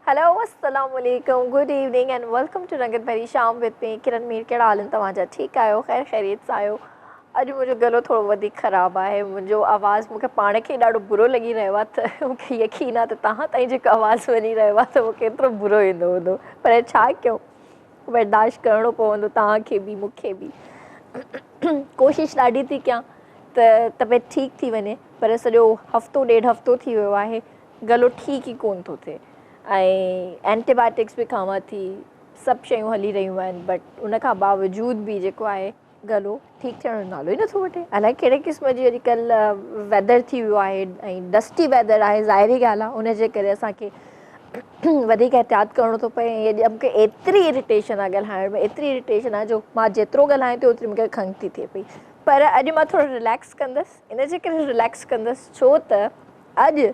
Hello अस्सलाम वालेकुम, good evening and welcome to रंगत भरी शाम विद मी किरण मीर। कहिड़ा हाल आहिनि तव्हांजा? ठीकु आहियो? ख़ैर ख़ैरियत सां आहियो? अॼु मुंहिंजो गलो थोरो वधीक ख़राबु आहे। मुंहिंजो आवाज़ु मूंखे पाण खे ॾाढो बुरो लॻी रहियो आहे, त मूंखे यकीन आहे त तव्हां ताईं जेको आवाज़ु वञी रहियो आहे त मूंखे एतिरो बुरो ईंदो हूंदो, पर छा कयूं, बर्दाश्त करिणो पवंदो तव्हांखे बि मूंखे बि। कोशिशि ॾाढी थी कयां त तबियत ठीकु थी वञे, पर सॼो हफ़्तो ॾेढ हफ़्तो थी वियो आहे, गलो ठीकु ई कोन थो थिए ऐं एंटीबायोटिक्स बि खावां थी, सभु शयूं हली रहियूं आहिनि, बट उन खां बावजूद बि जेको आहे गलो ठीकु थियण जो नालो ई नथो वठे। अलाए कहिड़े क़िस्म जी अॼुकल्ह वेदर थी वियो आहे ऐं डस्टी वेदर आहे, ज़ाहिरी ॻाल्हि आहे, उनजे करे असांखे वधीक एहतियात करिणो थो पए। ऐं मूंखे एतिरी इरिटेशन आहे ॻाल्हाइण में, एतिरी इरिटेशन आहे जो मां जेतिरो ॻाल्हायां थी ओतिरी मूंखे खंघि थी थिए पई। पर अॼु मां थोरो रिलैक्स कंदसि, इनजे करे रिलैक्स कंदसि छो त अॼु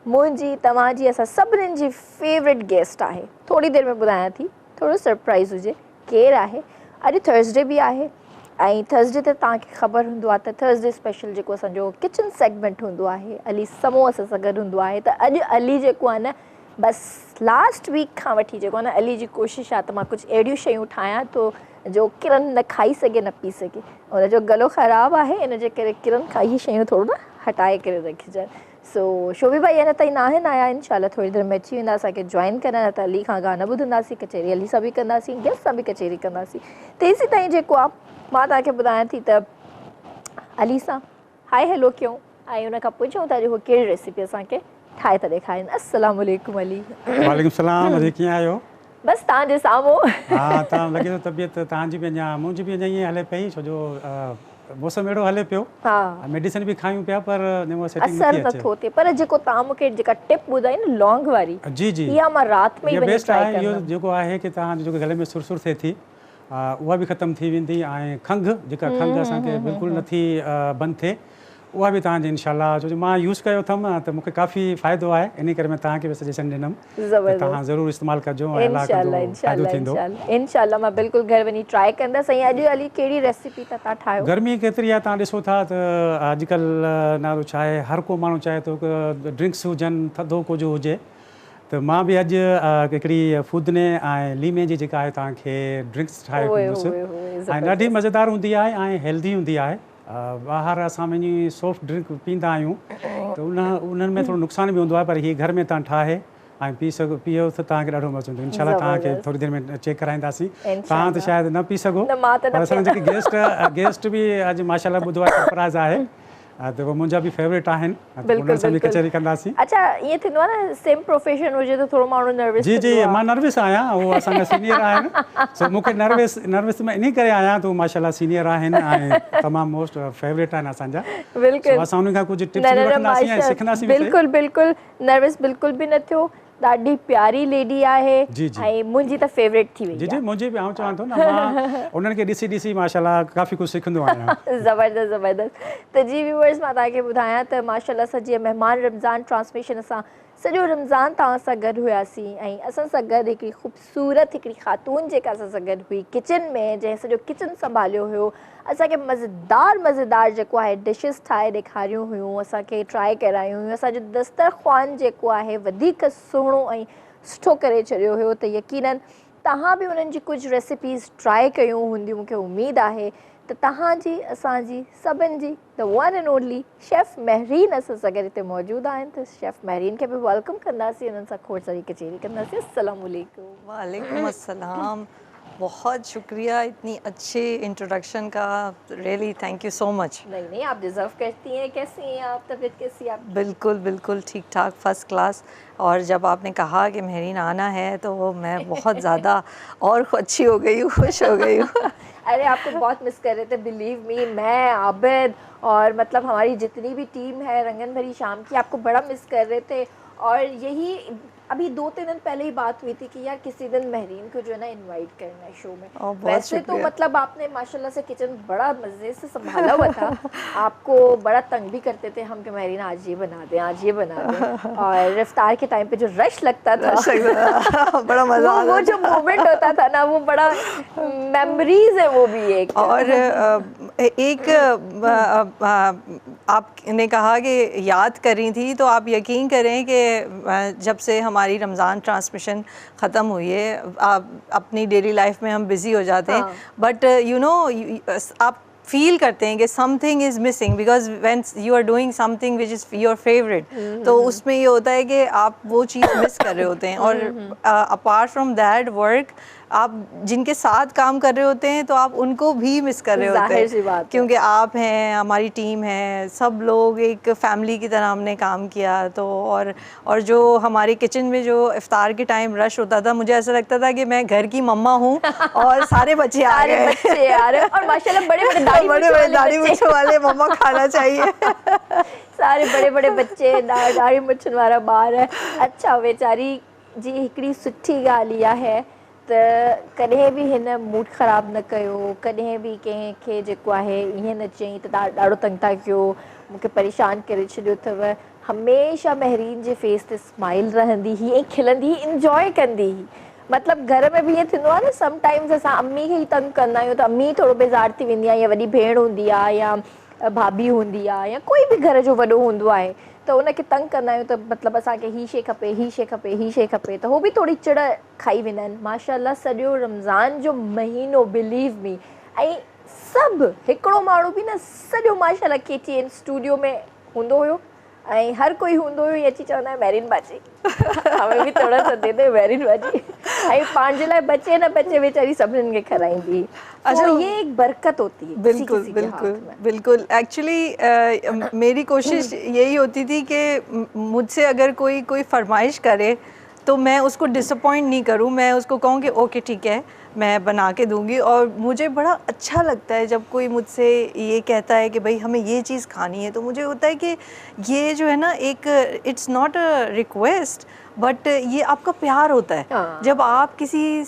मुंहिंजी तव्हांजी असां सभिनीनि जी फेवरेट गेस्ट आहे। थोरी देरि में ॿुधायां थी, थोरो सरप्राइज़ हुजे केरु आहे। अॼु थर्सडे बि आहे ऐं थर्सडे ते तव्हांखे ख़बर हूंदो आहे त थर्सडे स्पेशल जेको असांजो किचन सेगमेंट हूंदो आहे, अली समो असां सां गॾु हूंदो आहे। त अॼु अली जेको आहे न, बसि लास्ट वीक खां वठी जेको आहे न, अली जी कोशिशि आहे त मां कुझु अहिड़ियूं शयूं ठाहियां थो जो किरण न खाई सघे न पी सघे। हुनजो गलो ख़राबु आहे, इनजे करे किरण खां इहे शयूं थोरो न हटाए करे रखिजनि। सो शोभी भाई अञा ताईं न आहिनि आया, इनशाला थोरी देरि में अची वेंदा असांखे जॉइन करण। त अली खां गाना ॿुधंदासीं, कचेरी अली सां बि कंदासीं, गेस्ट सां बि कचेरी कंदासीं। तेसीं ताईं जेको आहे मां तव्हांखे ॿुधायां थी त अली सां हाय हैलो कयूं ऐं उन खां पुछूं था जो उहो कहिड़ी रेसिपी असांखे ठाहे था ॾेखारीनि। अस्सलाम वालेकुम अली। वालेकुम सलाम, अरे कीअं आहियो? बसि तव्हांजे साम्हूं। हा, तव्हां लॻे थो तबियत तव्हांजी बि अञा, मुंहिंजी बि अञा ईअं हले पई, छो जो मौसम अहिड़ो हले पियो। हा, मेडिसिन बि खायूं पिया पर असर नथो थिए। पर जेको तव्हां मूंखे जेका टिप ॿुधाई न लौंग वारी, जी जी, इहा मां राति में ई वञी बेस्ट ट्राई आहे। इहो कंदमि। जेको आहे कि तव्हांजो जेको गले में सुर थिए थी, उहा बि ख़तमु थी वेंदी ऐं खंघि जेका खंघि असांखे बिल्कुलु नथी बंदि थिए, उहा बि तव्हांजी इनशाला, छो जो मां यूज़ कयो अथमि त मूंखे काफ़ी फ़ाइदो आहे। इन करे मां तव्हांखे बि सजेशन ॾिनमि त तव्हां ज़रूरु इस्तेमालु कजो ऐं अलाह कंदो फ़ाइदो थींदो। इनशाला मां बिल्कुलु घर वञी ट्राई कंदसि। ऐं अॼु अली कहिड़ी रेसिपी था तव्हां ठाहियो? गर्मी केतिरी आहे, तव्हां ॾिसो था त अॼुकल्ह नालो छा आहे, हर को माण्हू चाहे थो ड्रिंक्स हुजनि, थधो कुझु हुजे। त मां बि अॼु हिकिड़ी फूदने ऐं लीमे जी जेका आहे तव्हांखे ड्रिंक्स ठाहे ॾींदुसि ऐं ॾाढी मज़ेदार हूंदी आहे ऐं हेल्दी हूंदी आहे। ॿाहिरि असां वञी सॉफ्ट ड्रिंक पीअंदा आहियूं त उन्हनि में थोरो नुक़सान बि हूंदो आहे, पर हीअ घर में तव्हां ठाहे ऐं पीओ त तव्हांखे ॾाढो मज़ो ईंदो। इनशाला तव्हांखे थोरी देरि में चेक कराईंदासीं। तव्हां त शायदि न पी सघो, पर असांजा जेके गेस्ट बि अॼु माशाल्लाह ॿुधो आहे सरप्राइज़ आहे, त उहे मुंहिंजा बि फेवरेट आहिनि, उन्हनि सां बि कचहरी कंदासीं। अच्छा, ईअं थींदो आहे न, सेम प्रोफेशन हुजे त थोरो माण्हू नर्वस। जी जी, मां नर्वस आहियां, उहो असांजा सीनियर आहिनि, सो मूंखे नर्वस में इन करे आहियां त उहे माशाल्लाह सीनियर आहिनि ऐं तमामु मोस्ट फेवरेट आहिनि असांजा। बिल्कुलु, असां उन्हनि खां कुझु टिप्स बि वठंदासीं ऐं सिखंदासीं। बिल्कुलु बिल्कुलु, नर्वस बिल्कुलु बि न थियो। ॾाढी प्यारी लेडी आहे ऐं मुंहिंजी त फेवरेट थी वई। जी जी, मुंहिंजी बि, आउं चवां थो न, मां उन्हनि खे ॾिसी ॾिसी माशाल्लाह काफ़ी कुझु सिखंदो आहियां। ज़बरदस्त ज़बरदस्त। त जी व्यूअर्स, मां तव्हांखे ॿुधायां त माशाल्लाह सां जीअं महिमान रमज़ान ट्रांसमिशन असां सॼो रमज़ान तव्हां सां गॾु हुआसीं ऐं असां सां गॾु हिकिड़ी ख़ूबसूरत हिकिड़ी ख़ातून जेका असां सां गॾु हुई किचन में, जंहिं सॼो किचन संभालियो हुयो, असांखे मज़ेदार जेको आहे डिशिस ठाहे ॾेखारियूं हुयूं, असांखे ट्राए करायूं हुयूं, असांजो दस्तरख़्वान जेको आहे वधीक सुहिणो ऐं सुठो करे छॾियो हुयो। त यकीनन तव्हां बि उन्हनि जी कुझु रेसिपीज़ ट्राए कयूं हूंदियूं, मूंखे उमेदु आहे त तव्हांजी असांजी सभिनि जी the one and only chef Mehreen असां सां गॾु हिते मौजूदु आहिनि। त शेफ़ महरीन खे बि वेलकम कंदासीं, उन्हनि सां खोड़ सारी कचेरी कंदासीं। अस्सलाम वालेकुम। वालेकुम अस्सलाम, बहुत शुक्रिया इतनी अच्छे इंट्रोडक्शन का, really thank you so much. नहीं, आप डिज़र्व करती हैं। कैसी हैं आप? तबीयत कैसी है आप? बिल्कुल बिल्कुल ठीक ठाक, फर्स्ट क्लास। और जब आपने कहा कि महरीन आना है तो मैं बहुत ज़्यादा और अच्छी हो गई हूँ, खुश हो गई हूँ। अरे आपको बहुत मिस कर रहे थे, बिलीव मी, मैं, आबिद और मतलब हमारी जितनी भी टीम है रंगन भरी शाम की, आपको बड़ा मिस कर रहे थे। और यही अभी 2-3 दिन पहले ही बात हुई थी कि यार किसी दिन महरीन को जो है ना इनवाइट करना है शो में। वैसे तो मतलब आपने माशाल्लाह से किचन बड़ा मज़े से संभाला हुआ था। आपको बड़ा तंग भी करते थे हम कि महरीन आज ये बना दें, आज ये बना दें। और इफ्तार के टाइम पे जो रश लगता था बड़ा मज़ा, वो जो मोमेंट होता था ना, वो बड़ा मेमोरीज है वो भी एक। और एक आपने कहा कि याद कर रही थी, तो आप यकीन करें कि जब से हमारी रमज़ान ट्रांसमिशन ख़त्म हुई है, आप अपनी डेली लाइफ में हम बिज़ी हो जाते हैं, बट यू नो आप फील करते हैं कि something is missing, because when you are doing something which is your favourite, तो उसमें ये होता है कि आप वो चीज़ मिस कर रहे होते हैं। और अपार्ट फ्रॉम दैट वर्क, आप जिनके साथ काम कर रहे होते हैं तो आप उनको भी मिस कर रहे होते हैं, क्योंकि आप हैं, हमारी टीम है, सब लोग एक फैमिली की तरह हमने काम किया। तो और जो हमारे किचन में जो इफ्तार के टाइम रश होता था, मुझे ऐसा लगता था कि मैं घर की मम्मा हूँ और सारे बच्चे आ गए और माशाल्लाह बड़े दाढ़ी मूंछ वाले मम्मा खाना चाहिए। सारे बड़े बच्चे दाढ़ी मूंछन वारा ॿार। अच्छा वेचारी जी हिकिड़ी सुठी ॻाल्हि इहा है त कॾहिं बि हिन मूड ख़राब न कयो, कॾहिं बि कंहिंखे जेको आहे ईअं न चई त ॾाढो तंग था कयो, मूंखे परेशान करे छॾियो अथव। हमेशह महरीन जे फेस ते स्माइल रहंदी हुई ऐं खिलंदी हुई, इंजॉय कंदी हुई। मतलब घर में भी ईअं थींदो आहे न, समटाइम्स असां अम्मी खे ई तंग कंदा आहियूं त अम्मी थोरो बेज़ार थी वेंदी आहे, या वॾी भेण हूंदी आहे, या भाभी हूंदी आहे, या कोई बि घर जो वॾो हूंदो आहे, त उनखे तंग कंदा आहियूं त मतिलबु असांखे ही शइ खपे, ही शइ खपे, ही शइ खपे, त हो बि थोरी चिड़ खाई वेंदा आहिनि। माशाल्लाह सॼो रमज़ान जो महीनो बिलीव मी, ऐं सभु हिकिड़ो माण्हू बि न, सॼो माशाल्लाह KTN स्टूडियो में हूंदो हुयो, ऐं हर कोई हूंदो हुयो अची चवंदा आहिनि महरीन बाजी, हमें भी थोड़ा सा दे दे महरीन बाजी, ऐं पंहिंजे लाइ बचे न बचे वेचारी सभिनीनि खे खाराईंदी। अच्छा, ये एक बरकत होती है। बिल्कुल बिल्कुल बिल्कुल। एक्चुअली मेरी कोशिश यही होती थी कि मुझसे अगर कोई फरमाइश करे तो मैं उसको डिसअपॉइंट नहीं करूं, मैं उसको कहूं कि ओके ठीक है, मैं बना के दूंगी। और मुझे बड़ा अच्छा लगता है जब कोई मुझसे ये कहता है कि भाई हमें ये चीज़ खानी है, तो मुझे होता है कि ये जो है ना, एक it's not a request, but ये आपका प्यार होता है। जब आप किसी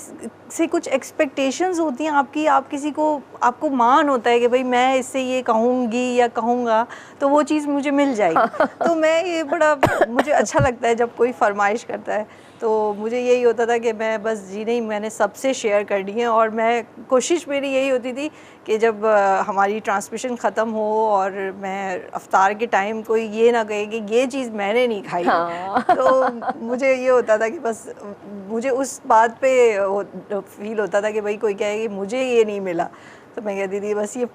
से कुछ एक्सपेक्टेशंस होती हैं आपकी, आप किसी को, आपको मान होता है कि भाई मैं इससे ये कहूँगी या कहूँगा तो वो चीज़ मुझे मिल जाएगी। तो मैं ये बड़ा मुझे अच्छा लगता है जब कोई फरमाइश करता है, तो मुझे यही होता था कि मैं बस जी नहीं, मैंने सबसे शेयर करनी है। और मैं कोशिश मेरी यही होती थी कि जब हमारी ट्रांसमिशन ख़त्म हो और मैं अफ्तार के टाइम कोई ये ना कहे कि ये चीज़ मैंने नहीं खाई, तो मुझे ये होता था कि बस मुझे उस बात पे फील होता था कि भाई कोई कहे कि मुझे ये नहीं मिला, तो मैं कहती थी बस ये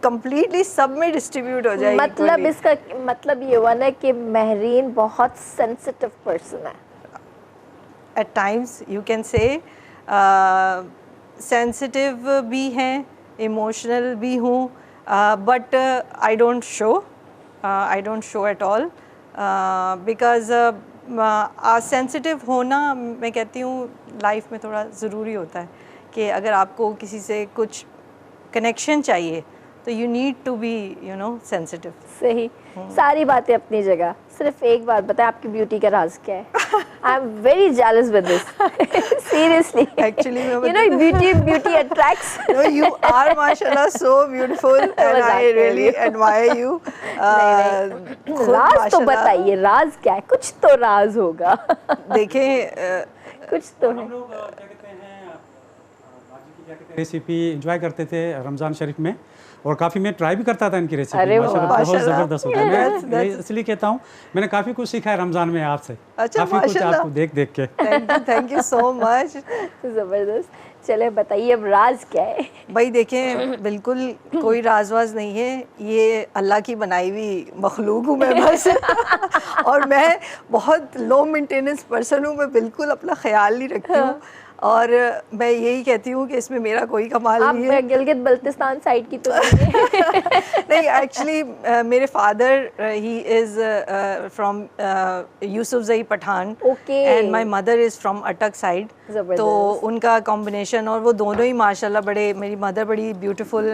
कम्प्लीटली सब में डिस्ट्रीब्यूट हो जाएगी। मतलब इसका मतलब ये हुआ ना कि महरीन बहुत सेंसिटिव पर्सन है। At times you can say sensitive भी हैं, emotional भी हूँ, but I don't show at all, because sensitive होना मैं कहती हूँ लाइफ में थोड़ा ज़रूरी होता है कि अगर आपको किसी से कुछ कनेक्शन चाहिए तो you need to be sensitive। सही, सारी बातें अपनी जगह। सिर्फ एक बात बताएं, आपकी ब्यूटी का राज क्या है? I am very jealous with this, seriously. Actually beauty attracts। No, you are माशाल्लाह so beautiful and I really admire you। राज तो बताइए, राज क्या है? कुछ तो राज होगा। देखें कुछ तो है। रेसिपी एंजॉय करते थे रमज़ान शरीफ में, और काफ़ी मैं ट्राई भी करता था इनकी रेसिपी, माशाल्लाह बहुत ज़बरदस्त होता है। मैं इसलिए कहता हूँ, मैंने काफ़ी कुछ सीखा है रमज़ान में आपसे। अच्छा, काफ़ी कुछ आपको देख के। Thank you so much. ज़बरदस्त। चले बताइए अब राज क्या है? भाई देखें, बिल्कुल कोई राज वाज नहीं है, ये अल्लाह की बनाई हुई मखलूक हूँ मैं बस। और मैं बहुत लो मेंटेनेंस पर्सन हूँ, मैं बिल्कुल अपना ख्याल नहीं रखती हूँ, और मैं यही कहती हूँ कि इसमें मेरा कोई कमाल नहीं है। आप गिलगित बल्तिस्तान साइड की तो नहीं? एक्चुअली मेरे father he is from Yousafzai Pathan, and my mother is from Attock side, तो उनका कॉम्बिनेशन, और वो दोनों ही माशाल्लाह बड़े, मेरी मदर बड़ी ब्यूटीफुल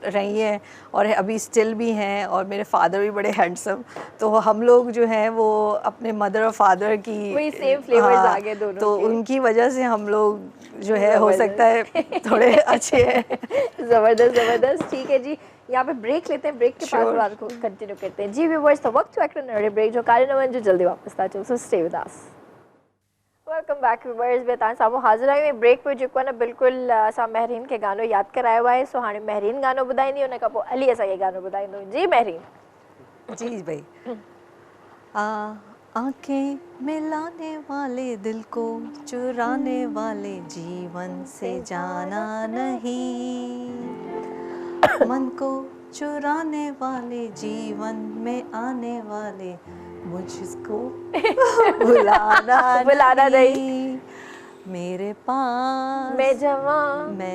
रही हैं और अभी स्टिल भी हैं, और मेरे फादर भी बड़े हैंडसम, तो हम लोग जो हैं वो अपने मदर और फादर की वही सेम फ्लेवर्स आ गए दोनों तो के। उनकी वजह से हम लोग जो है हो सकता है थोड़े अच्छे हैं। ज़बरदस्त। ठीक है जी, यहाँ पे ब्रेक लेते हैं, ब्रेक के बाद बात को कंटिन्यू करते हैं। जी व्यूअर्स, तो वक्त हुआ नड़े ब्रेक जो कार्यक्रम जो जल्दी वापस था, so stay with us. Welcome back viewers, बेतान साम्हूं हाज़िर आहियूं। ब्रेक पे जेको आहे न बिल्कुल असां महरीन खे गानो यादि करायो आहे, सो हाणे महरीन गानो ॿुधाईंदी, उन खां पोइ अली असांखे गानो ॿुधाईंदो। जी महरीन। जी भाई। आंखें मिलाने वाले दिल को चुराने वाले जीवन से जाना नहीं, मन को चुराने वाले जीवन में आने वाले मुझको बुलाना नहीं। मेरे पास मैं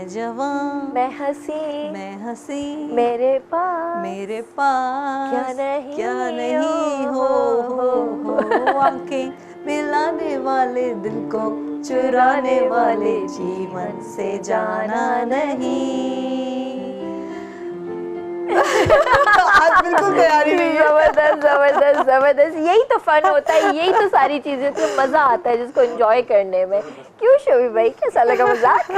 जवां, मैं हंसी, मेरे पास क्या नहीं हो। आंखें मिलाने वाले दिल को चुराने वाले जीवन से जाना नहीं। आज बिल्कुल तैयारी नहीं है। जबरदस्त। यही तो फन होता है, यही तो सारी चीजें तो मजा आता है जिसको एंजॉय करने में। क्यों शोभी भाई, कैसा लगा मजाक?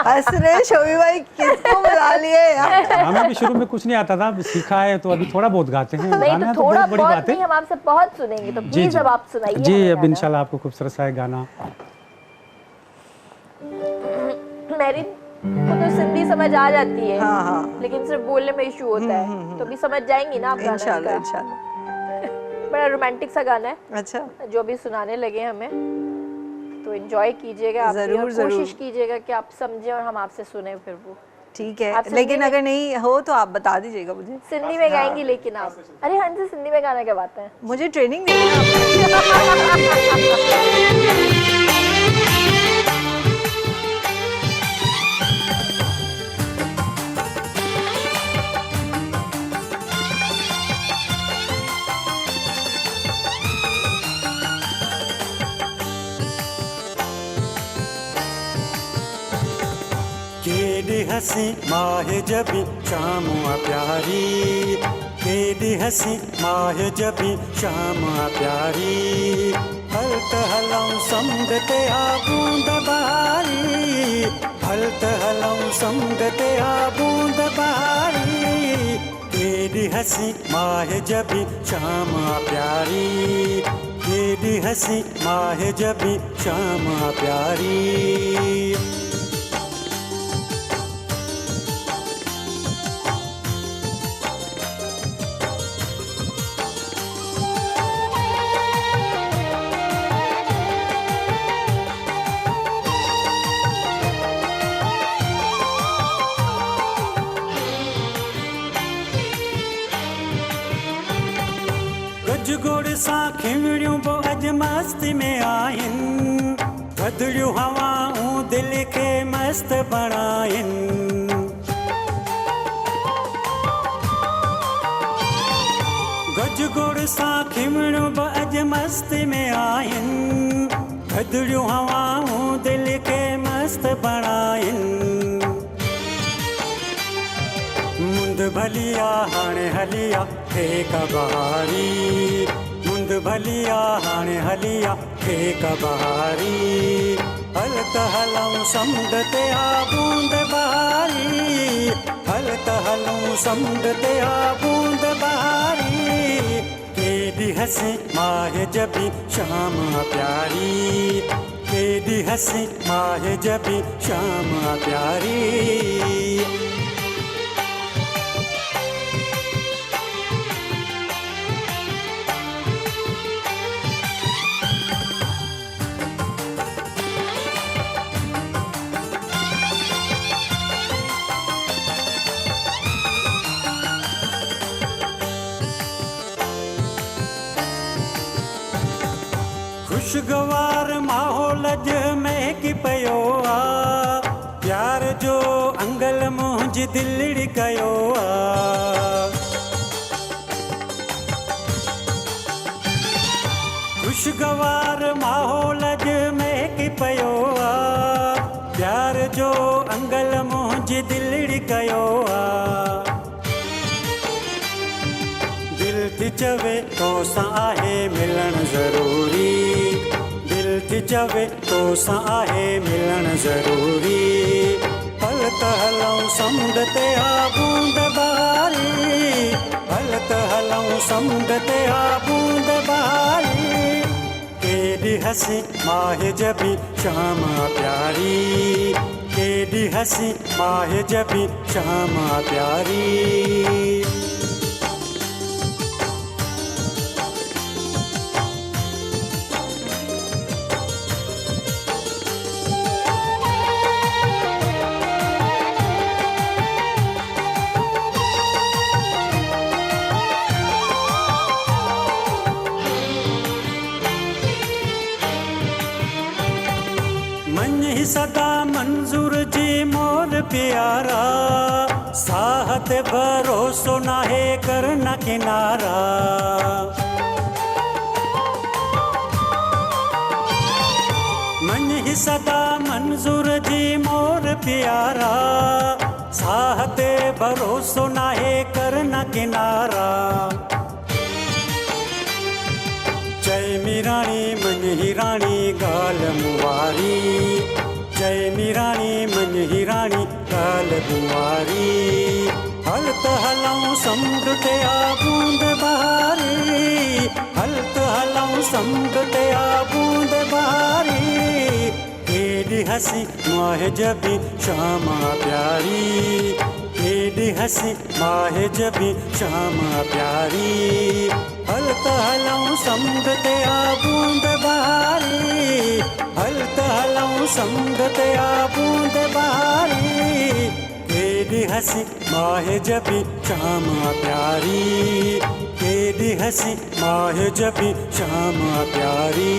हंस रहे शोभी भाई, किसको बुला लिए यार? हमें भी शुरू में कुछ नहीं आता था, सीखा है तो अभी थोड़ा बहुत गाते हैं। नहीं गाना तो तो थोड़ा बहुत बड़ी बहुत बात है। नहीं, हम आपसे बहुत सुनेंगे, तो जी प्लीज जी अब आप सुनाइए जी, हमें अब गाना। इंशाल्लाह आपको खूबसूरत सा है गाना। मेरी को तो सिंधी समझ आ जाती है, हाँ। लेकिन सिर्फ बोलने में इशू होता है। तो भी समझ जाएंगी ना आप गाना इंशाल्लाह इसका? इंशाल्लाह। बड़ा रोमांटिक सा गाना है। अच्छा, जो भी सुनाने लगे हमें, तो एंजॉय कीजिएगा आप भी, जरूर, और जरूर। कोशिश कीजिएगा कि आप समझें और हम आपसे सुने फिर वो। ठीक आप है, सिंधी लेकिन में- अगर नहीं हो तो आप बता दीजिएगा मुझे। सिंधी में गाएंगी लेकिन आप। अरे हाँ जी, सिंधी में गाना क्या बात है। मुझे ट्रेनिंग देनी है आपको। केॾी हसी माहे जबी शाम आ प्यारी, केॾी हसी माहे जबी शाम आ प्यारी। हल त हलऊं समुंड ते आ बूंद बहारी, हल त हलऊं समुंड ते आ बूंद बहारी। केॾी हसी माहे जबी शाम आ प्यारी, केॾी हसी माहे जबी शाम आ प्यारी। गजगोड़ सां खिमड़ियूं बि अॼु मस्ती में आहिनि, थधिड़ियूं हवाऊं दिलि खे मस्त बणाइनि। गजगोड़ सां खिमड़ियूं बि अॼु मस्ती में आहिनि, थधिड़ियूं हवाऊं दिलि खे मस्त बणाइनि। मुंद भलिया हाणे हलिया ठेक बहारी, मुंद भलिया हाणे हलिया ठेक बहारी। हल त हलऊं समुंड ते आ बूंद बहारी, हल त हलऊं समुंड ते आ बूंद बहारी। केॾी हसी माहे जबी शाम आ प्यारी, केॾी हसी माहे जबी शाम आ प्यारी। खुशगवार माहौल ज महकी पियो आ, प्यार जो अंगल मुंहिंजी दिलड़ी कयो आ। खुशगवार माहौल ज महकी पियो आ, प्यार जो अंगल मुंहिंजी दिलड़ी कयो आ। दिल थी चवे तोसां आहे मिलण ज़रूरी, दिल थी चवे तोसां आहे मिलण ज़रूरी। हल त हलऊं समुंड ते आ बूंद बहारी, हल त हलऊं समुंड ते आ बूंद बहारी। केॾी हसी माहे जबी शाम आ प्यारी, केॾी हसी माहे जबी शाम आ प्यारी। ही सदा मंजूर जी मोर प्यारा, साहत भरोसो नाहे करना किनारा। मन ही सदा मंजूर जी मोर प्यारा, साहते भरोसो नाहे करना किनारा। जय मीराणी मन ही राणी गाल मुवारी, जय मीराणी मन ही राणी गाल मुवारी। हलत हलाऊं समुंड ते आ बूंद बहारी, हलत हलाऊं समुंड ते आ बूंद बहारी। केॾी हसी माहे जबी शामा प्यारी, केॾी हसी माहे जबी शामा प्यारी। हलत हलाऊं समुंड ते आ बूंद बहारी, हलत हलाऊं समुंड ते आ बूंद बहारी। केॾी हसी माहे जबी शामा प्यारी, केॾी हसी माहे जबी शामा प्यारी।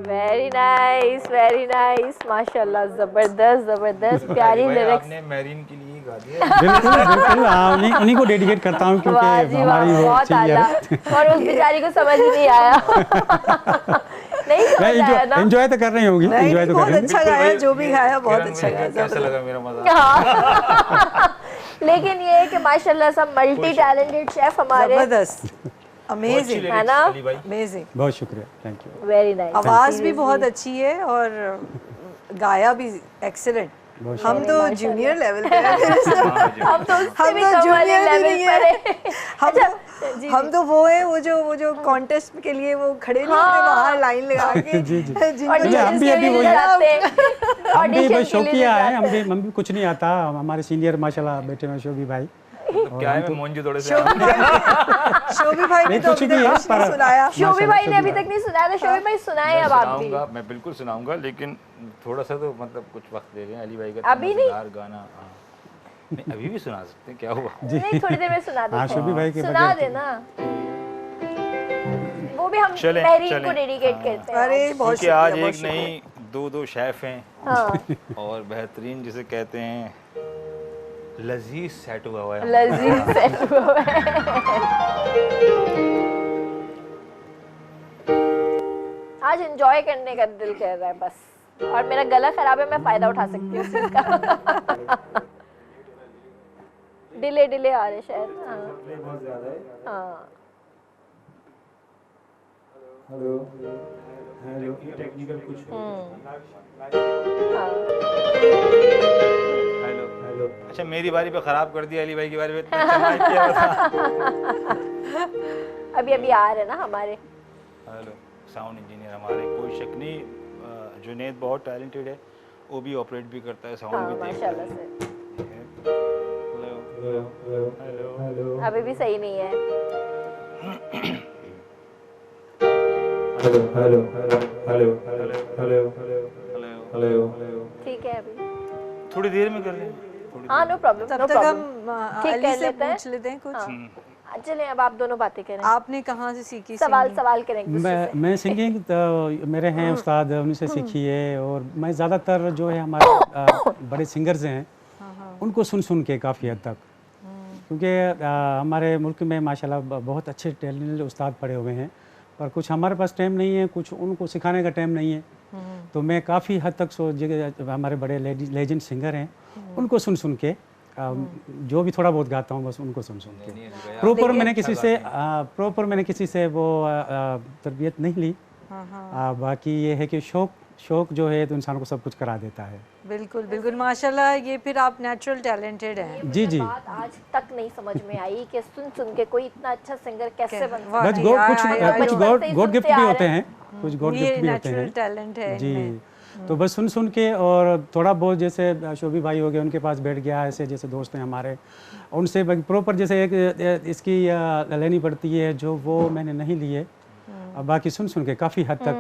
वेरी नाइस माशाल्लाह, जबरदस्त जबरदस्त प्यारी लिरिक्स। आपने मैरीन के लिए गा दिया। बिल्कुल बिल्कुल, हाँ, उन्हीं को डेडिकेट करता हूँ क्योंकि वाह जी वाह, हमारी वो बहुत सिंगर आला। है। और उस बेचारी को समझ ही नहीं आया। नहीं समझ आया ना। एंजॉय तो कर रही होगी, नहीं, एंजॉय तो बहुत कर रही अच्छा गाया, जो भी गाया बहुत किरण अच्छा भाई, गाया। कैसा लगा मेरा मजाक? हाँ। लेकिन ये है कि माशाल्लाह सब मल्टी टैलेंटेड शेफ हमारे, जबरदस्त, अच्छी अमेजिंग, lyrics, है ना? अली भाई। अमेजिंग। बहुत शुक्रिया, थैंक यू। Very nice. आवाज भी बहुत अच्छी है और गाया भी एक्सीलेंट। हम तो जूनियर लेवल पे हैं। हम तो उससे भी कम वाले जूनियर भी लेवल नहीं पर है। हैं। हम तो वो है, वो जो कॉन्टेस्ट के लिए वो खड़े नहीं होते बाहर लाइन लगा के, जी, जी। जिनको ऑडिशंस हम भी के अभी लिए वही- जाते हैं। हम भी ऑडिशन बस के लिए शौकिया है, जाते हैं। हम भी कुछ नहीं आता। हमारे सीनियर माशाल्लाह बैठे हैं शोभी भाई। मतलब क्या है, मैं मोंजी थोड़े से शोभी भाई ने नहीं, तो कुछ अभी भी तक है, कुछ नहीं पर- सुनाया। शोभी भाई ने अभी तक नहीं सुनाया था। शोभी भाई सुनाए अब आप भी। सुनाऊंगा, मैं बिल्कुल सुनाऊंगा, लेकिन थोड़ा सा तो मतलब कुछ वक्त दे रहे हैं अली भाई का। अभी नहीं? मजेदार गाना, हाँ। नहीं, अभी भी सुना सकते हैं, क्या हुआ? नहीं, थोड़ी देर में सुना हाँ, देते शोभी भाई के हैं। सुना बगैर तो- देना। वो भी हम चलें, महरीन को चलें। डेडिकेट हाँ। करते हैं। अरे बहुत क्योंकि आज शुक्रिया, एक बहुत शुक्रिया। नई दो शेफ हैं हाँ, और बेहतरीन जिसे कहते हैं लजीज सेट हुआ हुआ है। लजीज सेट हुआ है। आज एंजॉय करने का दिल कर रहा है बस, और मेरा गला खराब है, मैं फायदा उठा सकती हूँ इसका। डिले आ रहे शायद। हाँ हाँ, हेलो। अच्छा, मेरी बारी पे खराब कर दिया, अली भाई की बारी पे इतना चमाई किया था। अभी आ रहे ना हमारे। हेलो, साउंड इंजीनियर हमारे, कोई शक नहीं। जुनैद बहुत टैलेंटेड है, वो भी ऑपरेट भी करता है, साउंड हाँ भी देखता माशाल्लाह है। से। हेलो। अभी भी सही नहीं है। ठीक है, अभी थोड़ी देर में कर लेंगे, थोड़ी हाँ, नो प्रॉब्लम, तब नो तक प्रॉब्लम। हम ठीक अली कर से लेते हैं। पूछ लेते हैं कुछ। हाँ, चलिए अब आप दोनों बातें करें। आपने कहाँ से सीखी सवाल singing? करें एक दूसरे से। मैं सिंगिंग तो मेरे हैं उस्ताद, उन्हीं से सीखी है। और मैं ज़्यादातर जो है हमारे बड़े सिंगर्स हैं उनको सुन के काफ़ी हद तक, क्योंकि हमारे मुल्क में माशाल्लाह बहुत अच्छे टैलेंटेड उस्ताद पड़े हुए हैं, पर कुछ हमारे पास टाइम नहीं है, कुछ उनको सिखाने का टाइम नहीं है। तो मैं काफ़ी हद तक हमारे बड़े लेजेंड सिंगर हैं उनको सुन के जो भी थोड़ा बहुत गाता हूँ बस उनको सुन के। प्रॉपर मैंने किसी से वो तरबियत नहीं ली। बाकी ये है कि शौक जो है तो इंसान को सब कुछ करा देता है। बिल्कुल बिल्कुल माशाल्लाह, ये फिर आप नेचुरल टैलेंटेड हैं। जी जी, बात आज तक नहीं समझ में आई कि सुन के कोई इतना अच्छा सिंगर कैसे बनता वाह, बस कुछ गॉड गिफ्ट भी होते हैं, कुछ गॉड ये गिफ्ट भी होते नेचुरल हैं टैलेंट है जी। इनमें। तो बस सुन के और थोड़ा बहुत, जैसे शोभी भाई हो गए उनके पास बैठ गया, ऐसे जैसे दोस्त हैं हमारे, उनसे प्रॉपर जैसे एक इसकी लेनी पड़ती है जो वो मैंने नहीं लिए। अब बाकी सुन के काफ़ी हद तक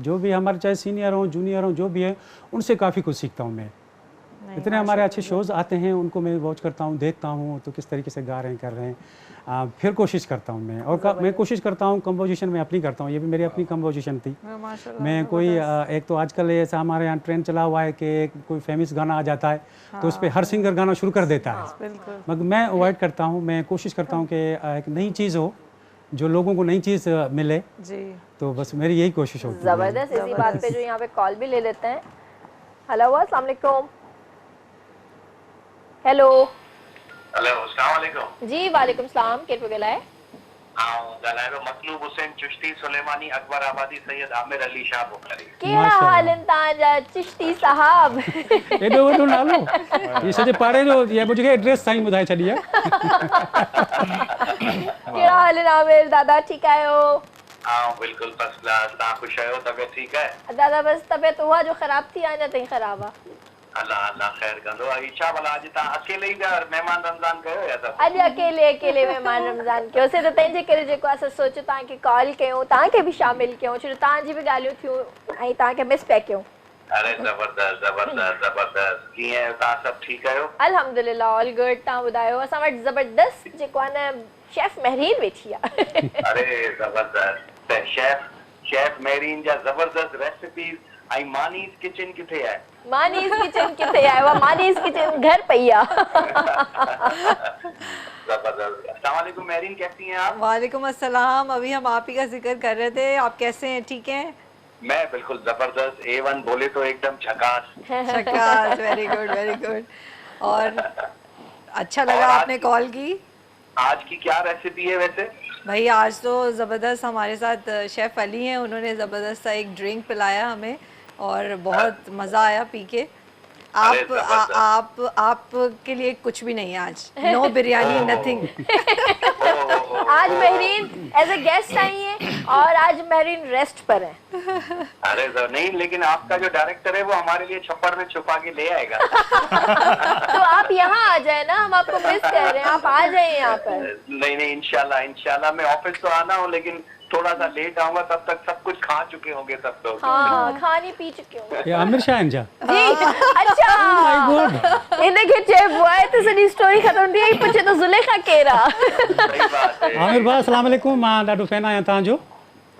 जो भी हमारे चाहे सीनियर हों जूनियर हों जो भी है उनसे काफ़ी कुछ सीखता हूँ मैं। इतने हमारे अच्छे शोज़ आते हैं, उनको मैं वॉच करता हूँ, देखता हूँ तो किस तरीके से गा रहे हैं, कर रहे हैं। फिर कोशिश करता हूँ मैं, और मैं कोशिश करता हूँ कंपोजिशन में अपनी करता हूँ। ये भी मेरी अपनी कंपोजिशन थी। माशाल्लाह, मैं कोई एक तो आजकल ऐसा हमारे यहाँ ट्रेंड चला हुआ है कि कोई फेमस गाना आ जाता है तो उस पर हर सिंगर गाना शुरू कर देता है, बिल्कुल। मगर मैं अवॉइड करता हूँ। मैं कोशिश करता हूँ कि एक नई चीज़ हो, जो लोगों को नई चीज़ मिले, जी तो बस मेरी यही कोशिश होती है। ज़बरदस्त। इसी बात पे जो यहाँ पे कॉल भी ले लेते हैं। हेलो, अस्सलाम वालेकुम। हेलो हेलो, अस्सलाम वालेकुम। जी, वालेकुम सलाम। केरु ॻाल्हाए? ॻाल्हायो मतलूब हुसैन चिश्ती सुलेमानी अकबर आबादी सैयद आमिर अली शाह बुखारी। कहिड़ा हाल आहिनि तव्हांजा चिश्ती साहब? एॾो वॾो नालो, ये सॼे पाड़े जो, ये मुझे एड्रेस साईं ॿुधाए छॾी आहे। कहिड़ा हाल आहिनि आमिर दादा, ठीकु आहियो? हाँ बिल्कुल फर्स्ट क्लास। तव्हां ख़ुशि आहियो? तबियत ठीकु आहे? दादा बस तबियत उहा जो ख़राब थी आहे, अञा ताईं ख़राब आहे। अल्लाह अल्लाह ख़ैर कंदो। छा भला अॼु तव्हां अकेले ई पिया महिमान रमज़ान कयो या सभु? अॼु अकेले महिमान रमज़ान कयोसीं, त तंहिंजे करे जेको असां सोचियो तव्हांखे कॉल कयूं, तव्हांखे बि शामिल कयूं, छो तव्हांजी बि ॻाल्हियूं थियूं ऐं तव्हांखे मिस पिया कयूं। अरे ज़बरदस्त ज़बरदस्त ज़बरदस्त। कीअं आहियो तव्हां? सभु ठीकु आहियो? अल्हम्दुलिल्लाह, ऑल गुड। तव्हां ॿुधायो? असां वटि ज़बरदस्त जेको आहे न शेफ महरीन वेठी आहे। अरे ज़बरदस्त। त शेफ महरीन जा ज़बरदस्त रेसिपीज़ ऐं मानीज़ किचन किथे आहे? मानीज़ किचन किथे आहे? उहा मानीज़ किचन घर पई आहे। ज़बरदस्त। अस्सलाम वालेकुम महरीन, कैसी हैं आप? वालेकुम अस्सलाम। अभी हम आप ही का जिक्र कर रहे थे, आप कैसे हैं? ठीक हैं? मैं बिल्कुल जबरदस्त, A1 बोले तो एकदम झकास। झकास, वेरी गुड वेरी गुड। और अच्छा और लगा आज आपने कॉल की। आज की क्या रेसिपी है वैसे? भाई आज तो ज़बरदस्त हमारे साथ शेफ़ अली हैं, उन्होंने ज़बरदस्त सा एक ड्रिंक पिलाया हमें और बहुत मज़ा आया पी के। आप के लिए कुछ भी नहीं आज, नो बिरयानी नथिंग। आज महरीन एज ए गेस्ट आई हैं और आज महरीन रेस्ट पर हैं। अरे नहीं, लेकिन आपका जो डायरेक्टर है वो हमारे लिए छप्पर में छुपा के ले आएगा। तो आप यहाँ आ जाए ना, हम आपको मिस कर रहे हैं, आप आ जाए यहाँ पर। नहीं इंशाल्लाह इंशाल्लाह। मैं ऑफिस तो आना हूँ लेकिन थोड़ा सा लेट आऊंगा, तब तक सब कुछ खा चुके होंगे सब लोग। हाँ, खानी पी चुके होंगे। ये आमिर शाह आहिनि छा? जी, अच्छा। इनखे चइबो आहे त सॼी स्टोरी ख़तम थी वई, पुछे त ज़ुलेखा केरु आहे? सही बात है। आमिर भाउ अस्सलाम वालेकुम, मां ॾाढो फैन आहियां तव्हांजो।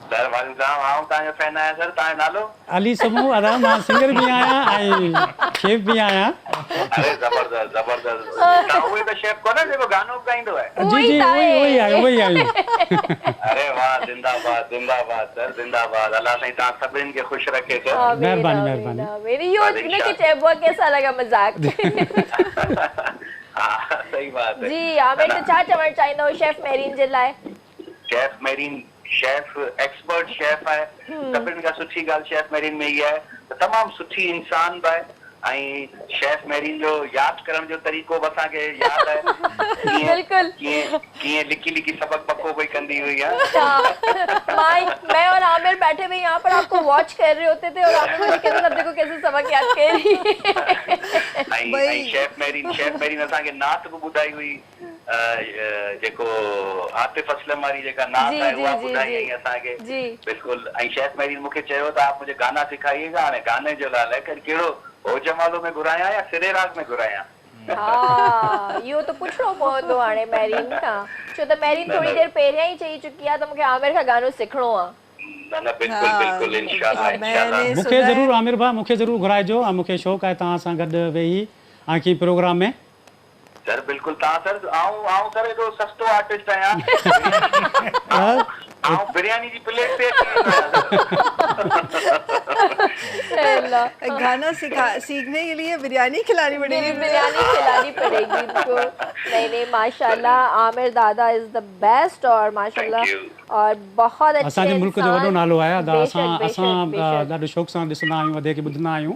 सर वालेकुम आऊं तव्हांजो फैन आहियां सर। तव्हांजो नालो? अली समूह अदा, मां सिंगर भी आहियां ऐं शेफ भी आहियां। अरे जबरदस्त जबरदस्त। तव्हां उहे त शेफ को न जेको गानो ॻाईंदो आहे? जी उहो ई आहियूं। अरे वाह, जिंदाबाद जिंदाबाद सर, जिंदाबाद। अल्लाह साईं तव्हां सभिनि खे ख़ुशि रखे सर। महिरबानी। मेरी यो इनखे चइबो आहे कैसा लगा मजाक। हाँ सही बात है। जी, आमिर त छा चवणु चाहींदो शेफ महरीन जे लाइ? Chef Mehreen chef expert chef है। सभिनि खां सुठी ॻाल्हि शेफ महरीन में इहा आहे त तमामु सुठी इंसान बि आहे ऐं शेफ महरीन जो यादि करण जो तरीक़ो बि असांखे यादि आहे। बिल्कुल। कीअं लिकी लिकी सबक पको कोई कंदी हुई है। मैं और आमिर बैठे हुए यहाँ पर आपको वॉच कर रहे होते थे और आमिर मुझे कहते थे देखो कैसे सबक याद कर रही है। शेफ महरीन असांखे नात बि ॿुधाई हुई, जेको आतिफ असलम वारी जेका नात आहे उहा ॿुधाई हुई असांखे। बिल्कुल। ऐं शेफ महरीन मूंखे चयो त आप मुझे गाना सिखाइएगा। हाणे गाने जो लाइ लेकिन कहिड़ो हो जमालो में घुरायां या सिरे राग में घुरायां? हाँ, इहो त पुछणो पवंदो हाणे महरीन खां, छो त महरीन थोड़ी देर पहिरियां ई चई चुकी आहे त मूंखे आमिर खां गानो सिखणो आहे। न बिल्कुल बिल्कुल इंशाल्लाह इंशाल्लाह। मूंखे ज़रूर आमिर भाउ, मूंखे ज़रूर घुराइजो ऐं मूंखे शौक़ु आहे तव्हां सां गॾु वेही आखी प्रोग्राम में। सर बिल्कुल। तव्हां सर आऊं सर एॾो सस्तो आर्टिस्ट आहियां। आऊं बिरयानी जी प्लेट पे गाना सीखने के लिए बिरयानी खिलानी पड़ेगी। बिरयानी खिलानी पड़ेगी इनको। नहीं माशाल्लाह, आमिर दादा इज द बेस्ट और माशाल्लाह और बहुत अच्छे असांजे मुल्क जो वॾो नालो आहे। असां ॾाढो शौक़ सां ॾिसंदा आहियूं, वधीक ॿुधंदा आहियूं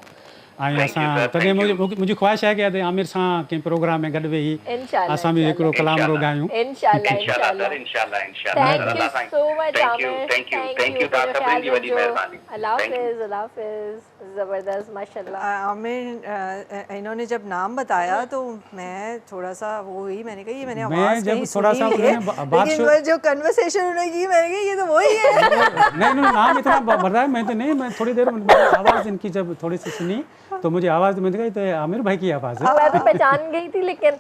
ऐं असां तॾहिं मुंहिंजी ख्वाहिश आहे कि आमिर सां कंहिं प्रोग्राम में गॾु वेही असां बि हिकिड़ो कलाम रो ॻायूं। इंशाल्लाह इंशाल्लाह इंशाल्लाह इंशाल्लाह। Thank you so much Aamir. Thank you तव्हां सभिनि जी वॾी महिरबानी। अल्लाह हाफिज़ अल्लाह हाफिज़। ज़बरदस्त माशाल्लाह। आमिर इन्होंने जब नाम बताया तो मैं थोड़ा सा वो हुई, मैंने कहा ये मैंने मैं आवाज़ जब कहीं थोड़ा सा सुनी है, लेकिन वो जो कन्वर्सेशन उन्होंने की मैंने कहा ये तो वही है। नहीं नाम इतना बढ़ा है, मैं तो नहीं, मैं थोड़ी देर आवाज़ इनकी जब थोड़ी सी सुनी तो मुझे आवाज़ मिल गई तो आमिर भाई की आवाज़ है। मैं तो पहचान गई थी, लेकिन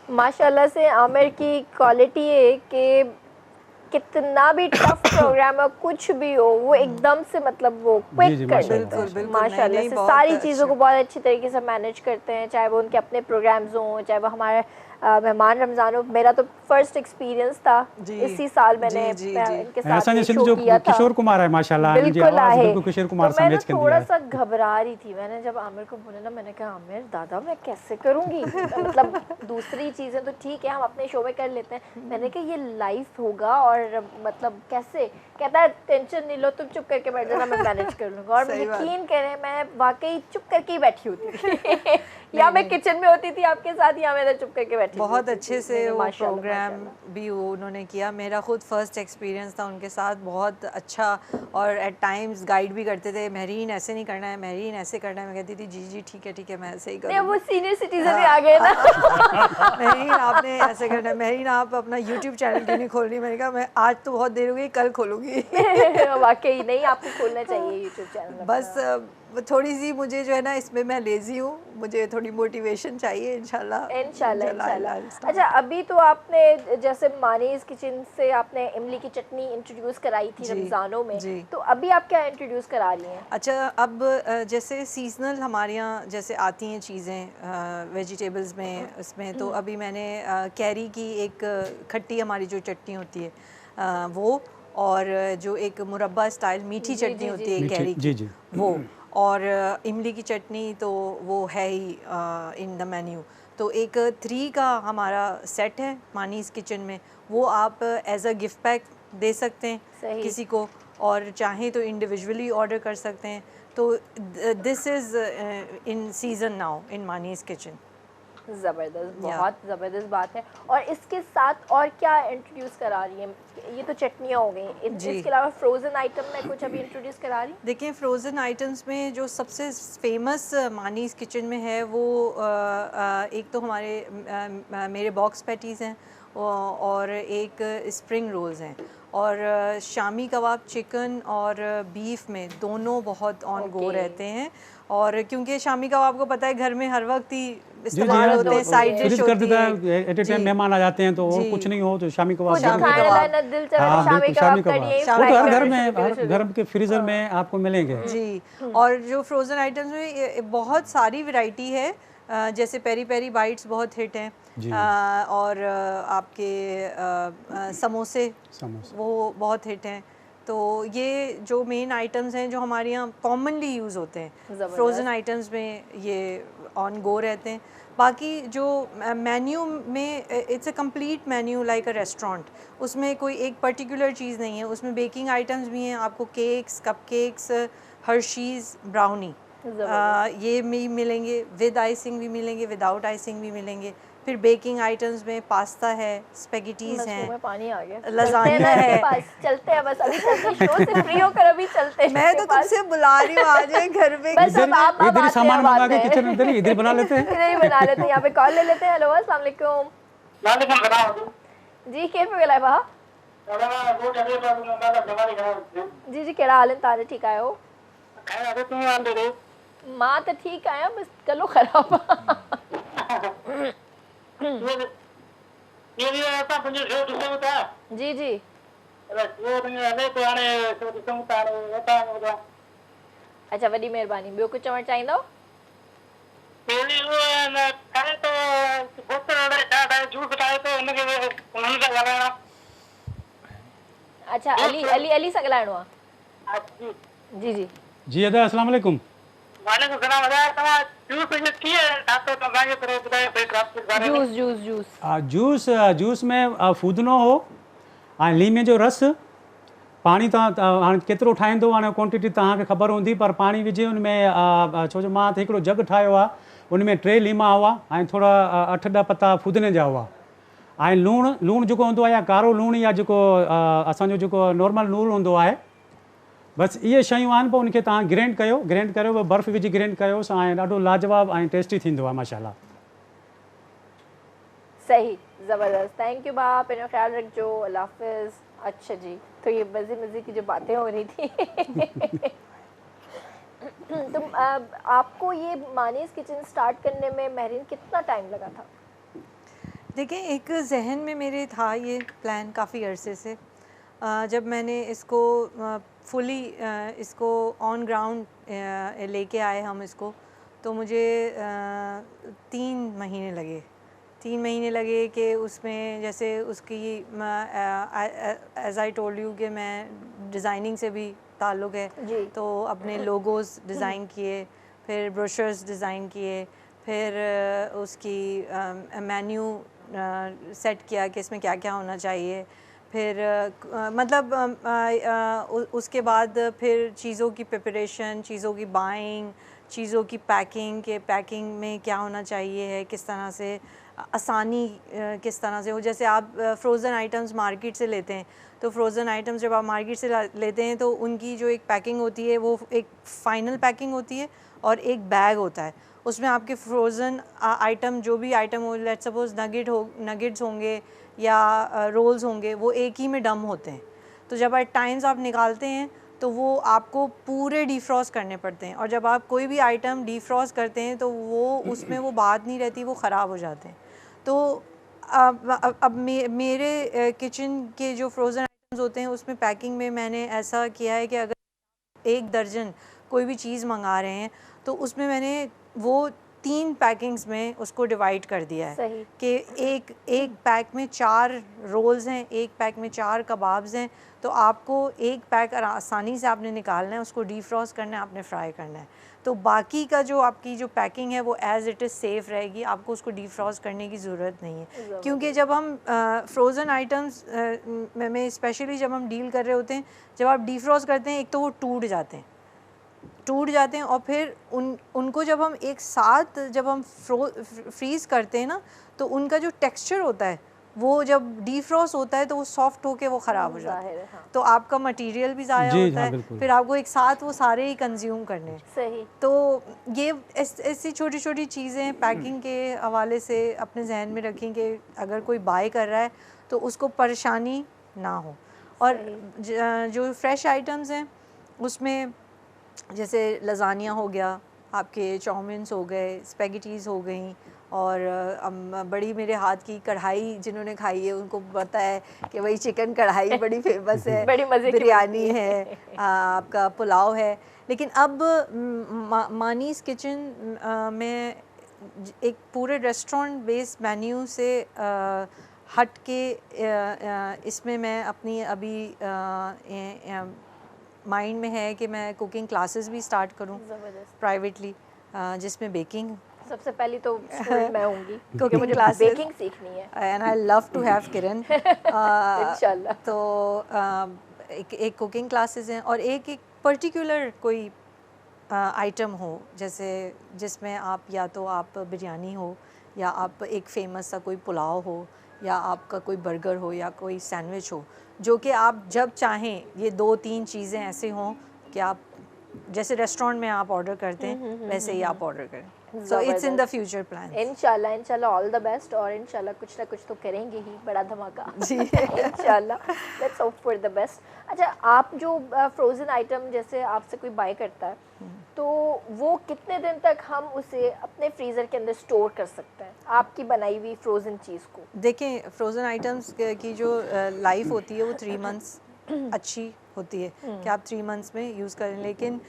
माशाल्लाह से आमिर की क्वालिटी है कि कितना भी टफ प्रोग्राम हो, कुछ भी हो, वो एकदम से मतलब वो जी, क्विक कर माशाल्लाह। देते हैं। बिल्कुल, बिल्कुल, माशाल्लाह नहीं, से बहुत सारी अच्छा। चीज़ों को बहुत अच्छी तरीके से मैनेज करते हैं, चाहे वो उनके अपने प्रोग्राम्स हों, चाहे वो हमारे मेहमान रमज़ान हो। मेरा तो फर्स्ट एक्सपीरियंस था जी, इसी साल, मैंने जी, जी, जी। इनके साथ असांजे ये सिंध शो जो किया था। किशोर कुमार है माशाल्लाह, इनजी बिल्कुल आवाज़ आहे। बिल्कुल किशोर कुमार तो सां मैं ना मैच कंदी थोड़ा आहे। सा घबरा रही थी, मैंने जब आमिर को बोला ना, मैंने कहा आमिर दादा मैं कैसे करूँगी। मतलब दूसरी चीज़ें तो ठीक है हम अपने शो में कर लेते हैं, मैंने कहा ये लाइव होगा और मतलब कैसे। कहता है टेंशन नहीं लो, तुम चुप करके बैठ जाना, मैं मैनेज कर लूँगा। और सही बात। यकीन करें मैं वाकई चुप करके ही बैठी होती थी। या मैं किचन में होती थी आपके साथ, या मैं चुप करके बैठी बहुत होती अच्छे थी। से नहीं, वो माशाल्लाह, प्रोग्राम माशाल्लाह। भी वो उन्होंने किया। मेरा खुद फर्स्ट एक्सपीरियंस था उनके साथ, बहुत अच्छा। और एट टाइम्स गाइड भी करते थे, महरीन ऐसे नहीं करना है, महरीन ऐसे करना है। मैं कहती थी जी जी ठीक है मैं ऐसे ही नहीं, वो करूँगी। सीनियर सिटीजन भी आ गए ना। महरीन आपने ऐसे करना है, महरीन आप अपना यूट्यूब चैनल क्यों नहीं खोल रही। मैंने कहा मैं आज तो बहुत देर हो गई, कल खोलूँगी। वाकई नहीं, आपको खोलना चाहिए यूट्यूब चैनल। बस थोड़ी सी मुझे जो है ना इसमें मैं लेज़ी हूँ, मुझे थोड़ी मोटिवेशन चाहिए। इंशाल्लाह इंशाल्लाह। I'll start. अच्छा, अभी तो आपने जैसे मानीज किचन से आपने इमली की चटनी इंट्रोड्यूस कराई थी जी, रमज़ानों में, जी। तो अभी आप क्या इंट्रोड्यूस करा रही हैं? अच्छा, अब जैसे सीजनल हमारे यहाँ जैसे आती हैं चीज़ें वेजिटेबल्स में, उसमें तो अभी मैंने कैरी की एक खट्टी हमारी जो चटनी होती है वो, और जो एक मुरब्बा स्टाइल मीठी जी, चटनी जी, होती है मीठी, कैरी जी, की, जी। वो, और इमली की चटनी तो वो है ही इन द मेन्यू। तो एक 3 का हमारा सेट है मानीस किचन में, वो आप एज अ गिफ्ट पैक दे सकते हैं सही। किसी को, और चाहें तो इंडिविजुअली ऑर्डर कर सकते हैं। तो this is in season now in Mani's kitchen. ज़बरदस्त, या। बहुत ज़बरदस्त बात है। और इसके साथ और क्या इंट्रोड्यूस करा रही हैं? ये तो चटनियाँ हो गई, जी। इसके अलावा फ्रोज़न आइटम में कुछ अभी इंट्रोड्यूस करा रही हैं? देखिए, फ्रोज़न आइटम्स में जो सबसे फेमस मानीस किचन में है वो एक तो हमारे मेरे बॉक्स पैटीज़ हैं, और एक स्प्रिंग रोल्स हैं, और शामी कबाब चिकन और बीफ में दोनों बहुत ऑन गो ओके। रहते हैं। और क्योंकि शामी कबाब को पता है घर में हर वक्त ही जी, इस्तेमाल हाँ, होते हैं, साइड फ्रिज डिश कर होती देता है। है, एट ए टाइम जी। मेहमान आ जाते हैं तो और जी। कुछ नहीं हो तो शामी कबाब कुछ शामी जरूर। खाने कबाब। लाना दिल चला हाँ, तो शामी बिल्कुल, कबाब शामी करिए, कबाब। वो तो फ्राई हर घर करना में, शुरू हर शुरू। घर के फ्रीजर में आपको मिलेंगे। जी। और जो फ्रोज़न आइटम्स में बहुत सारी वैरायटी है, जैसे पेरी पेरी बाइट्स बहुत हिट हैं, जी। और आपके समोसे समोसा। वो बहुत हिट हैं। तो ये जो मेन आइटम्स हैं जो हमारे यहाँ कॉमनली यूज़ होते हैं, ज़बरदस्त। फ्रोज़न आइटम्स में ये ऑन गो रहते हैं। बाकी जो मेन्यू में it's a complete menu like a restaurant, उसमें कोई एक पर्टिकुलर चीज़ नहीं है। उसमें बेकिंग आइटम्स भी हैं, आपको केक्स, कपकेक्स, हर्शीज़, ब्राउनी ये भी मिलेंगे, विद आइसिंग भी मिलेंगे, विदाउट आइसिंग भी मिलेंगे। फिर बेकिंग आइटम्स में पास्ता है, स्पेगेटीज़ बस मुंह हैं, में पानी आ गया। लज़ानिया चलते हैं ना है। इसके पास, चलते हैं बस, अभी चलते हैं, शो से फ्री होकर अभी चलते हैं मैं इसके तो पास। तुमसे बुला रही हूँ आ जाए घर पे। बस अब आप इधर ही आते सामान हैं मंगा बाद के में। किचन इधर ही बना लेते हैं। इधर ही बना लेते हैं। यहाँ पे कॉल ले लेते हैं। हेलो, अस्सलाम वालेकुम। जी, केफ पे गलाए बहा? जी जी, केड़ा हाल है? ताजे ठीक आए हो? मां तो ठीक आया, बस गलो खराब। जी जी। अच्छा, वॾी महिरबानी। ॿियो कुझु चवणु चाहींदो? अच्छा, अली अली अली सां ॻाल्हाइणो आहे? जी जी। जी अदा, अस्सलाम वालेकुम। Juice juice juice. जूस में फूदनो हो ऐं लीमे जो रस, पाणी तव्हां हाणे केतिरो ठाहींदो, हाणे क्वांटिटी तव्हांखे ख़बर हूंदी, पर पाणी विझी हुन में छो जो मां त हिकिड़ो जग ठाहियो आहे, उन में 3 लीमा हुआ ऐं थोरा 8-10 पत्ता फूदने जा हुआ, ऐं लूणु जेको हूंदो आहे या कारो लूणु या जेको असांजो जेको नॉर्मल लूणु हूंदो आहे, बसि इहे शयूं आहिनि। पोइ उनखे तव्हां ग्राइंड कयो, बर्फ़ विझी ग्राइंड कयोसि, ऐं ॾाढो लाजवाब ऐं टेस्टी थींदो आहे माशाल्लाह। सही, ज़बरदस्त। थैंक यू भाउ, पंहिंजो ख्याल रखिजो। अल्लाह हाफ़िज़। अच्छा जी, तो ये मज़े की जो बातें हो रही थी। तुम आपको ये मानीज किचन स्टार्ट करने में महरीन कितना टाइम लगा था? देखिए, एक जहन में मेरे था ये प्लान काफ़ी अरसे से। जब मैंने इसको फुली इसको ऑन ग्राउंड लेके आए हम इसको, तो मुझे 3 महीने लगे। 3 महीने लगे कि उसमें जैसे उसकी एज़ आई टोल्ड यू कि मैं डिज़ाइनिंग से भी ताल्लुक़ है, तो अपने लोगोज़ डिज़ाइन किए, फिर ब्रोशर्स डिज़ाइन किए, फिर उसकी मेन्यू सेट किया कि इसमें क्या क्या होना चाहिए, फिर मतलब उसके बाद फिर चीज़ों की प्रिपरेशन, चीज़ों की बाइंग, चीज़ों की पैकिंग, के पैकिंग में क्या होना चाहिए है, किस तरह से आसानी किस तरह से हो। जैसे आप फ्रोज़न आइटम्स मार्केट से लेते हैं, तो फ्रोज़न आइटम्स जब आप मार्केट से लेते हैं तो उनकी जो एक पैकिंग होती है वो एक फ़ाइनल पैकिंग होती है और एक बैग होता है, उसमें आपके फ्रोज़न आइटम जो भी आइटम हो, लेट्स सपोज़ नगेट्स होंगे या रोल्स होंगे, वो एक ही में डम होते हैं। तो जब एट टाइम्स आप निकालते हैं तो वो आपको पूरे डीफ्रॉस्ट करने पड़ते हैं, और जब आप कोई भी आइटम डीफ्रॉस्ट करते हैं तो वो उसमें वो बात नहीं रहती, वो ख़राब हो जाते हैं। तो अब मेरे किचन के जो फ्रोज़न आइटम्स होते हैं उसमें पैकिंग में मैंने ऐसा किया है कि अगर 1 दर्जन कोई भी चीज़ मंगा रहे हैं तो उसमें मैंने वो 3 पैकिंग्स में उसको डिवाइड कर दिया है कि एक पैक में 4 रोल्स हैं, एक पैक में 4 कबाब्स हैं, तो आपको एक पैक आसानी से आपने निकालना है, उसको डीफ्रॉस्ट करना है, आपने फ्राई करना है। तो बाकी का जो आपकी जो पैकिंग है वो एज़ इट इज़ सेफ़ रहेगी, आपको उसको डीफ्रॉस्ट करने की ज़रूरत नहीं है। क्योंकि जब हम फ्रोज़न आइटम्स में स्पेशली जब हम डील कर रहे होते हैं, जब आप डीफ्रॉस्ट करते हैं एक तो वो टूट जाते हैं और फिर उनको जब हम एक साथ जब हम फ्रीज़ करते हैं ना, तो उनका जो टेक्सचर होता है वो जब डीफ्रॉस्ट होता है तो वो सॉफ्ट होके वो ख़राब हो जाता है। हाँ। तो आपका मटेरियल भी ज़ाया होता है, फिर आपको एक साथ वो सारे ही कंज्यूम करने हैं। सही। तो ये ऐसी छोटी छोटी चीज़ें पैकिंग के हवाले से अपने जहन में रखें कि अगर कोई बाय कर रहा है तो उसको परेशानी ना हो। और जो फ्रेश आइटम्स हैं उसमें जैसे लज़ानिया हो गया, आपके चाउमीन्स हो गए, स्पेगेटीज़ हो गई, और बड़ी मेरे हाथ की कढ़ाई जिन्होंने खाई है उनको पता है कि वही चिकन कढ़ाई बड़ी फेमस है, बड़ी मज़े की बिरयानी है, आपका पुलाव है। लेकिन अब मानीज़ किचन में एक पूरे रेस्टोरेंट बेस्ड मेन्यू से हट के इसमें मैं अपनी अभी माइंड में है कि मैं कुकिंग क्लासेस भी स्टार्ट करूं प्राइवेटली, जिसमें बेकिंग सबसे पहली तो स्टूडेंट मैं होंगी क्योंकि मुझे बेकिंग सीखनी है, and I love to have Kiran इंशाल्लाह। तो एक कुकिंग क्लासेस हैं और एक पर्टिकुलर कोई आइटम हो, जैसे जिसमें आप या तो आप बिरयानी हो या आप एक फेमस सा कोई पुलाव हो या आपका कोई बर्गर हो या कोई सैंडविच हो, जो कि आप जब चाहें ये 2-3 चीज़ें ऐसे हों कि आप जैसे रेस्टोरेंट में आप ऑर्डर करते हैं वैसे ही आप ऑर्डर करें। So it's in the future plan. इंशाल्लाह ऑल द बेस्ट, और इंशाल्लाह कुछ ना कुछ तो करेंगे ही, बड़ा धमाका जी इंशाल्लाह, let's hope for the best. अच्छा, आप जो फ्रोज़न आइटम जैसे आपसे कोई बाय करता है तो वो कितने दिन तक हम उसे अपने फ्रीज़र के अंदर स्टोर कर सकते हैं, आपकी बनाई हुई फ्रोज़न चीज़ को? देखें, फ्रोज़न आइटम्स की जो लाइफ होती है वो 3 मंथ्स अच्छी होती है कि आप 3 मंथ्स में यूज़ करें। लेकिन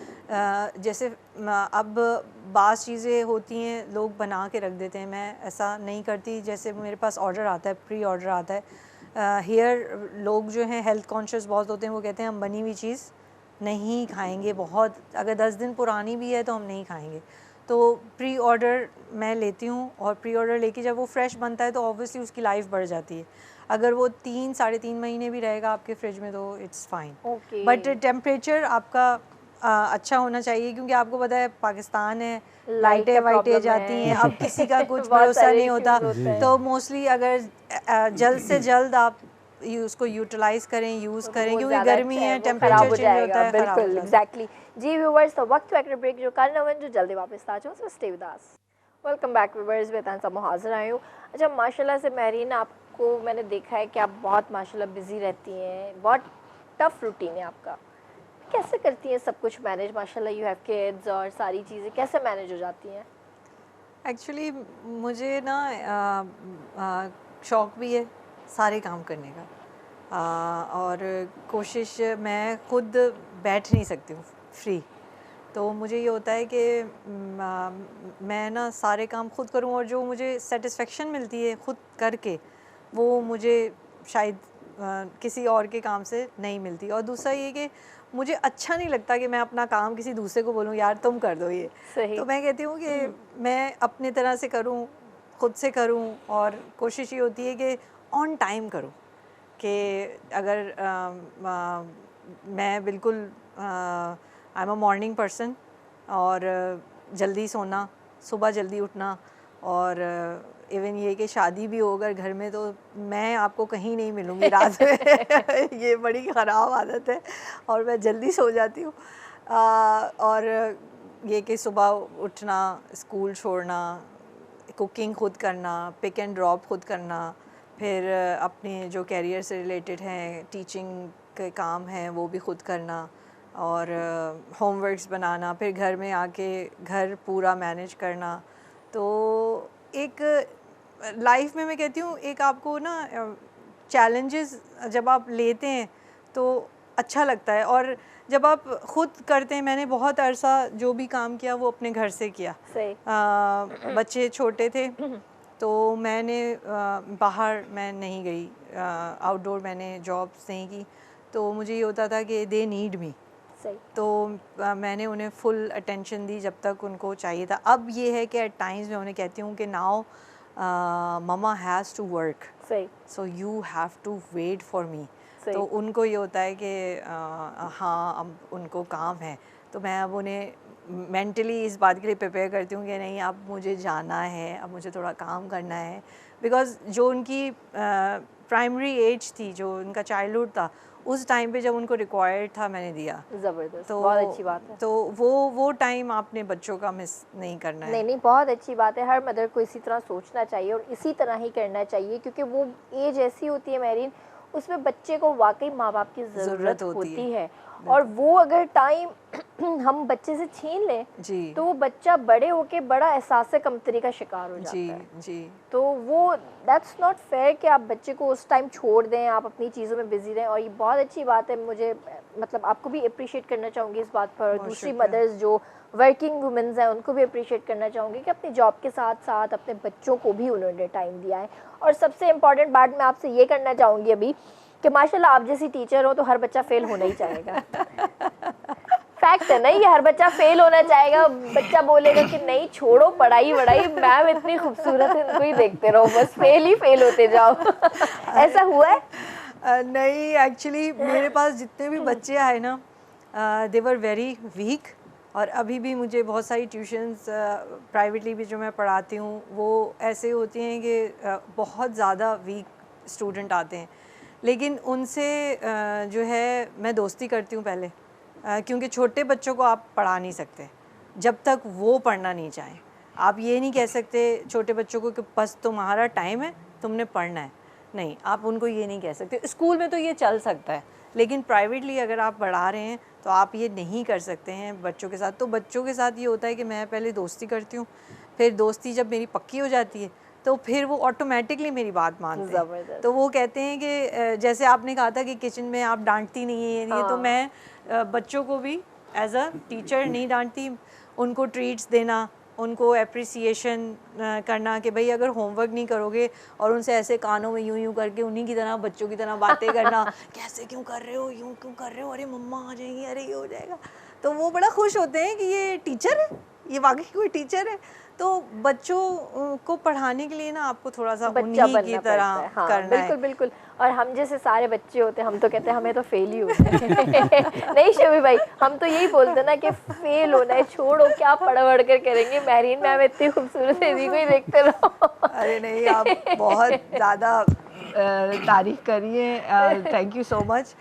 जैसे अब बाज़ चीज़ें होती हैं लोग बना के रख देते हैं, मैं ऐसा नहीं करती। जैसे मेरे पास ऑर्डर आता है, प्री ऑर्डर आता है, हियर लोग जो हैं हेल्थ कॉन्शियस बहुत होते हैं, वो कहते हैं हम बनी हुई चीज़ नहीं खाएंगे, बहुत अगर 10 दिन पुरानी भी है तो हम नहीं खाएंगे। तो प्री ऑर्डर मैं लेती हूँ, और प्री ऑर्डर लेके जब वो फ्रेश बनता है तो ऑब्वियसली उसकी लाइफ बढ़ जाती है। अगर वो 3-3.5 महीने भी रहेगा आपके फ्रिज में तो इट्स फाइन, बट टेम्परेचर आपका अच्छा होना चाहिए, क्योंकि आपको पता है पाकिस्तान है, लाइटें वाइटें जाती हैं, अब किसी का कुछ भरोसा नहीं होता। तो मोस्टली अगर जल्द से जल्द आप उसको यूटिलाइज करें, यूज़ करें, क्योंकि गर्मी है, टेम्परेचर चेंज होता है, बिल्कुल एग्जैक्टली। जी व्यूअर्स, तो वक्त वक्त ब्रेक जो करना वन जो जल्दी वापस आ जाओ, सो stay with us. Welcome back viewers, मैं तानसा मुहाजिर आई हूँ। अच्छा, माशाल्लाह से महरीन, आपको मैंने देखा है कि आप बहुत माशाल्लाह बिजी रहती हैं, बहुत टफ रूटीन है आपका। कैसे करती हैं सब कुछ मैनेज? माशाल्लाह यू हैव किड्स और सारी चीज़ें कैसे मैनेज हो जाती हैं? एक्चुअली मुझे ना शौक़ भी है सारे काम करने का, और कोशिश, मैं खुद बैठ नहीं सकती हूँ फ्री, तो मुझे ये होता है कि मैं ना सारे काम खुद करूँ, और जो मुझे सेटिस्फेक्शन मिलती है खुद करके वो मुझे शायद किसी और के काम से नहीं मिलती। और दूसरा ये कि मुझे अच्छा नहीं लगता कि मैं अपना काम किसी दूसरे को बोलूँ यार तुम कर दो ये, तो मैं कहती हूँ कि मैं अपने तरह से करूँ, खुद से करूँ, और कोशिश ये होती है कि ऑन टाइम करूँ। कि अगर मैं बिल्कुल I am a morning person, और जल्दी सोना, सुबह जल्दी उठना, और इवन ये कि शादी भी हो अगर घर में तो मैं आपको कहीं नहीं मिलूँगी रात में ये बड़ी ख़राब आदत है, और मैं जल्दी सो जाती हूँ। और ये कि सुबह उठना, स्कूल छोड़ना, कुकिंग खुद करना, पिक एंड ड्रॉप खुद करना, फिर अपने जो कैरियर से रिलेटेड हैं, टीचिंग के काम हैं वो भी खुद करना, और होमवर्क्स बनाना, फिर घर में आके घर पूरा मैनेज करना। तो एक लाइफ में मैं कहती हूँ एक आपको ना चैलेंजेस जब आप लेते हैं तो अच्छा लगता है, और जब आप खुद करते हैं, मैंने बहुत अरसा जो भी काम किया वो अपने घर से किया। बच्चे छोटे थे तो मैंने बाहर मैं नहीं गई, आउटडोर मैंने जॉब्स नहीं की, तो मुझे ये होता था कि दे नीड मी, तो मैंने उन्हें फुल अटेंशन दी जब तक उनको चाहिए था। अब ये है कि एट टाइम्स मैं उन्हें कहती हूँ कि now mama has to work, so you have to wait for me. तो उनको ये होता है कि हाँ अब उनको काम है, तो मैं अब उन्हें मेंटली इस बात के लिए प्रिपेयर करती हूँ कि नहीं अब मुझे जाना है, अब मुझे थोड़ा काम करना है, बिकॉज़ जो उनकी प्राइमरी एज थी, जो उनका चाइल्डहुड था, उस टाइम पे जब उनको रिक्वायर्ड था मैंने दिया। ज़बरदस्त, तो बहुत अच्छी बात है। तो वो टाइम आपने बच्चों का मिस नहीं करना है। नहीं, बहुत अच्छी बात है। हर मदर को इसी तरह सोचना चाहिए और इसी तरह ही करना चाहिए, क्योंकि वो एज ऐसी होती है मेरीन, उसमें बच्चे को वाकई माँ बाप की ज़रूरत होती है, और वो अगर टाइम हम बच्चे से छीन लें जी, तो वो बच्चा बड़े होके बड़ा एहसास कमतरी का शिकार हो जाता है। जी। तो वो दैट्स नॉट फेयर कि आप बच्चे को उस टाइम छोड़ दें, आप अपनी चीज़ों में बिजी रहें, और ये बहुत अच्छी बात है। मुझे मतलब आपको भी अप्रिशिएट करना चाहूँगी इस बात पर, दूसरी मदर्स जो वर्किंग वुमेन्स हैं उनको भी अप्रिशिएट करना चाहूँगी कि अपनी जॉब के साथ साथ अपने बच्चों को भी उन्होंने टाइम दिया है। और सबसे इम्पॉर्टेंट बात मैं आपसे ये करना चाहूँगी अभी कि माशाल्लाह आप जैसी टीचर हो तो हर बच्चा फेल होना ही चाहेगा। फैक्ट है ना, ये हर बच्चा फेल होना चाहेगा। बच्चा बोलेगा कि नहीं छोड़ो पढ़ाई वढ़ाई, मैम इतनी खूबसूरत है, इनको ही देखते रहो, बस फेल ही फेल होते जाओ। ऐसा हुआ है? नहीं, एक्चुअली मेरे पास जितने भी बच्चे आए ना, दे वर वेरी वीक, और अभी भी मुझे बहुत सारी ट्यूशन्स प्राइवेटली भी जो मैं पढ़ाती हूँ वो ऐसे होती हैं कि बहुत ज़्यादा वीक स्टूडेंट आते हैं, लेकिन उनसे जो है मैं दोस्ती करती हूँ पहले, क्योंकि छोटे बच्चों को आप पढ़ा नहीं सकते जब तक वो पढ़ना नहीं चाहें। आप ये नहीं कह सकते छोटे बच्चों को कि बस तुम्हारा टाइम है तुमने पढ़ना है, नहीं, आप उनको ये नहीं कह सकते। स्कूल में तो ये चल सकता है, लेकिन प्राइवेटली अगर आप पढ़ा रहे हैं तो आप ये नहीं कर सकते हैं बच्चों के साथ। तो बच्चों के साथ ये होता है कि मैं पहले दोस्ती करती हूँ, फिर दोस्ती जब मेरी पक्की हो जाती है तो फिर वो ऑटोमेटिकली मेरी बात मानते हैं। तो वो कहते हैं कि जैसे आपने कहा था कि किचन में आप डांटती नहीं है, हाँ। तो मैं बच्चों को भी एज अ टीचर नहीं डांटती, उनको ट्रीट्स देना, उनको अप्रिसिएशन करना कि भाई अगर होमवर्क नहीं करोगे और उनसे ऐसे कानों में यूं यूं करके उन्हीं की तरह बच्चों की तरह बातें करना कैसे क्यों कर रहे हो, यूं क्यों कर रहे हो, अरे मम्मा आ जाएंगी, अरे ये हो जाएगा, तो वो बड़ा खुश होते हैं कि ये टीचर है, ये वाकई कोई टीचर है। तो बच्चों को पढ़ाने के लिए ना आपको थोड़ा सा उन्हीं की तरह हाँ, करना बिल्कुल है। बिल्कुल। और हम जैसे सारे बच्चे होते हैं हम तो कहते हैं हमें तो फेल ही होना है। नहीं शमी भाई, हम तो यही बोलते ना कि फेल होना है, छोड़ो क्या पढ़ कर करेंगे, मेरीन मैम इतनी खूबसूरत है, इसी को ही देखते रहो। अरे नहीं, आप बहुत ज़्यादा तारीफ करिए, thank you so much.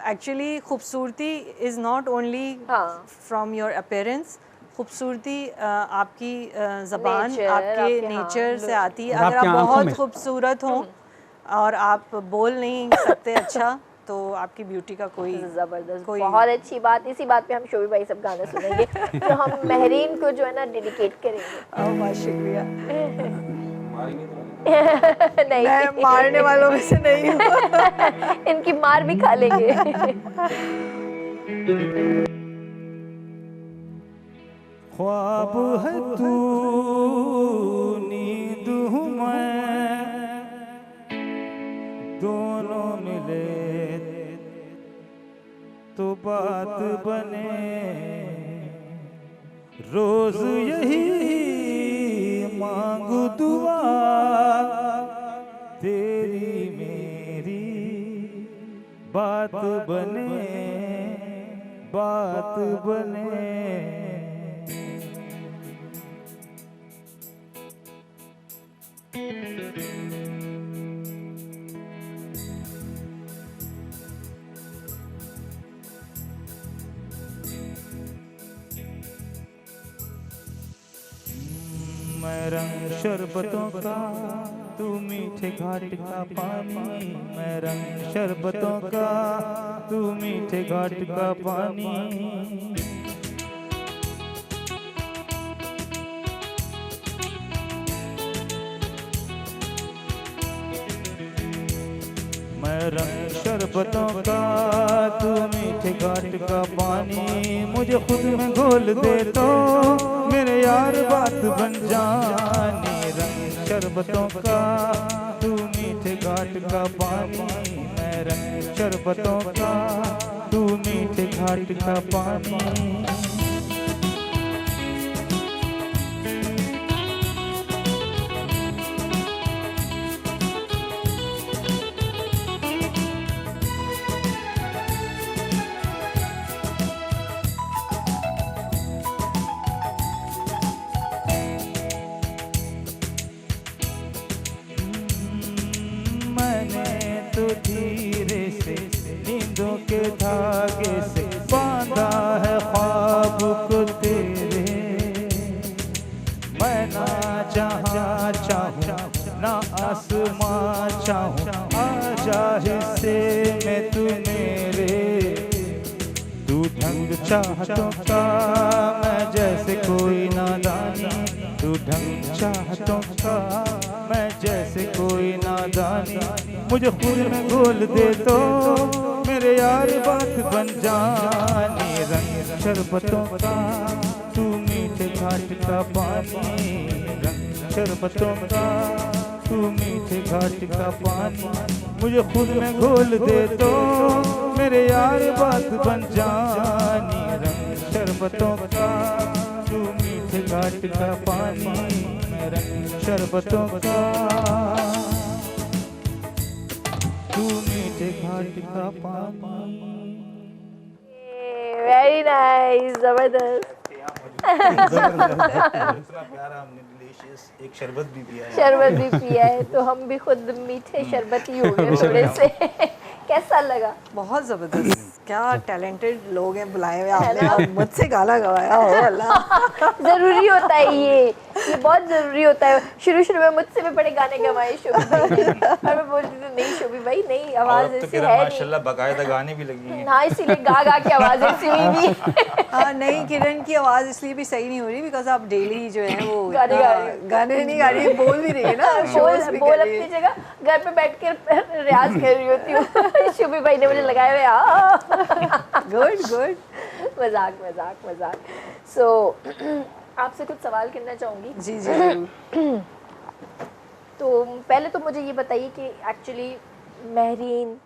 Actually खूबसूरती is not only from your appearance, खूबसूरती आपकी ज़बान, आपके नेचर से आती है। अगर आप बहुत खूबसूरत हों और आप बोल नहीं सकते अच्छा, तो आपकी ब्यूटी का कोई जबरदस्त, बहुत अच्छी बात। इसी बात पे हम शोभी भाई सब गाना सुनेंगे तो हम महरीन को जो है ना डेडिकेट करेंगे। बहुत शुक्रिया। नहीं, मैं मारने वालों में से नहीं हूँ। इनकी मार भी खा लेंगे। ख्वाब है तू नींद हूँ मैं, दोनों मिले तो बात बने, रोज यही मांगू दुआ तेरी मेरी बात बने, बात बने। मैं रंग शरबतों का, तू मीठे घाट का पानी। मैं रंग शरबतों का, तू मीठे घाट का पानी। मैं रंग शरबतों का, तू मीठे घाट का पानी। मुझे खुद में घोल दे तो मेरे यार बात बन जानी। रंग शरबतों का, तू मीठे घाट का पानी। मैं रंग शरबतों का, तू मीठे घाट का पानी। तो धीरे से नींदों के धागे से बांधा है ख्वाब को तेरे। मैं ना जहाँ चाहूँ ना आसमां चाहूँ, आजा हिस्से में तू मेरे। तू ढंग चाहतों का, मैं जैसे कोई नादानी। तू ढंग चाहतों का, मैं जैसे कोई नादानी। मुझे खुद में घोल दे तो मेरे यार बात बन जानी। रंग शरबतों का, तू मीठे घाट का पानी। रंग शरबतों का, तू मीठे घाट का पानी। मुझे खुद में घोल दे तो मेरे यार बात बन जानी। रंग शरबतों का, तू मीठे घाट का पानी। मैं रंग शरबतों का, तू मीठे घाट का पानी। वेरी नाइस, जबरदस्त। इतना प्यारा हमने डिलीशियस एक शरबत भी पिया है। शरबत भी पिया है तो हम भी खुद मीठे शरबती हो गए थोड़े से। कैसा लगा? बहुत ज़बरदस्त, क्या टैलेंटेड लोग हैं बुलाए हुए आपने। अब मुझसे गाना गवाया हो अल्लाह। जरूरी होता है ये बहुत ज़रूरी होता है। शुरू में मुझसे भी बड़े गाने गवाए शोभी भाई ने, और मैं बोलती थी नहीं शोभी भाई नहीं, आवाज़ ऐसी है माशाल्लाह बाकायदा गाने भी लगी हैं। हाँ, इसीलिए गा के आवाज़ ऐसी हुई भी। हाँ नहीं, किरण की आवाज़ इसलिए भी सही नहीं हो रही बिकॉज आप डेली जो है वो गाने नहीं गा रही, बोल भी रही है ना। बोल अपनी जगह घर पे बैठ कर रियाज कर रही होती हूँ। शोभी भाई ने मुझे लगाया हुआ। गुड मजाक। सो आपसे कुछ सवाल करना चाहूँगी। जी जरूर। तो पहले तो मुझे ये बताइए कि एक्चुअली महरीन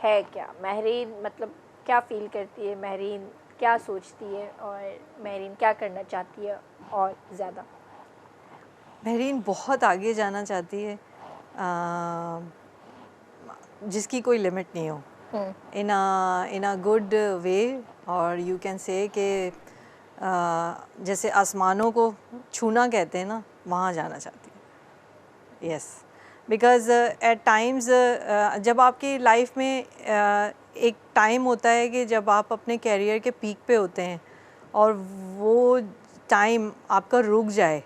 है क्या? महरीन मतलब क्या फील करती है महरीन, क्या सोचती है, और महरीन क्या करना चाहती है और ज़्यादा? महरीन बहुत आगे जाना चाहती है, जिसकी कोई लिमिट नहीं हो, इन अ गुड वे। और यू कैन से कि जैसे आसमानों को छूना कहते हैं ना, वहाँ जाना चाहती है। यस, बिकॉज़ एट टाइम्स जब आपकी लाइफ में एक टाइम होता है कि जब आप अपने कैरियर के पीक पे होते हैं और वो टाइम आपका रुक जाए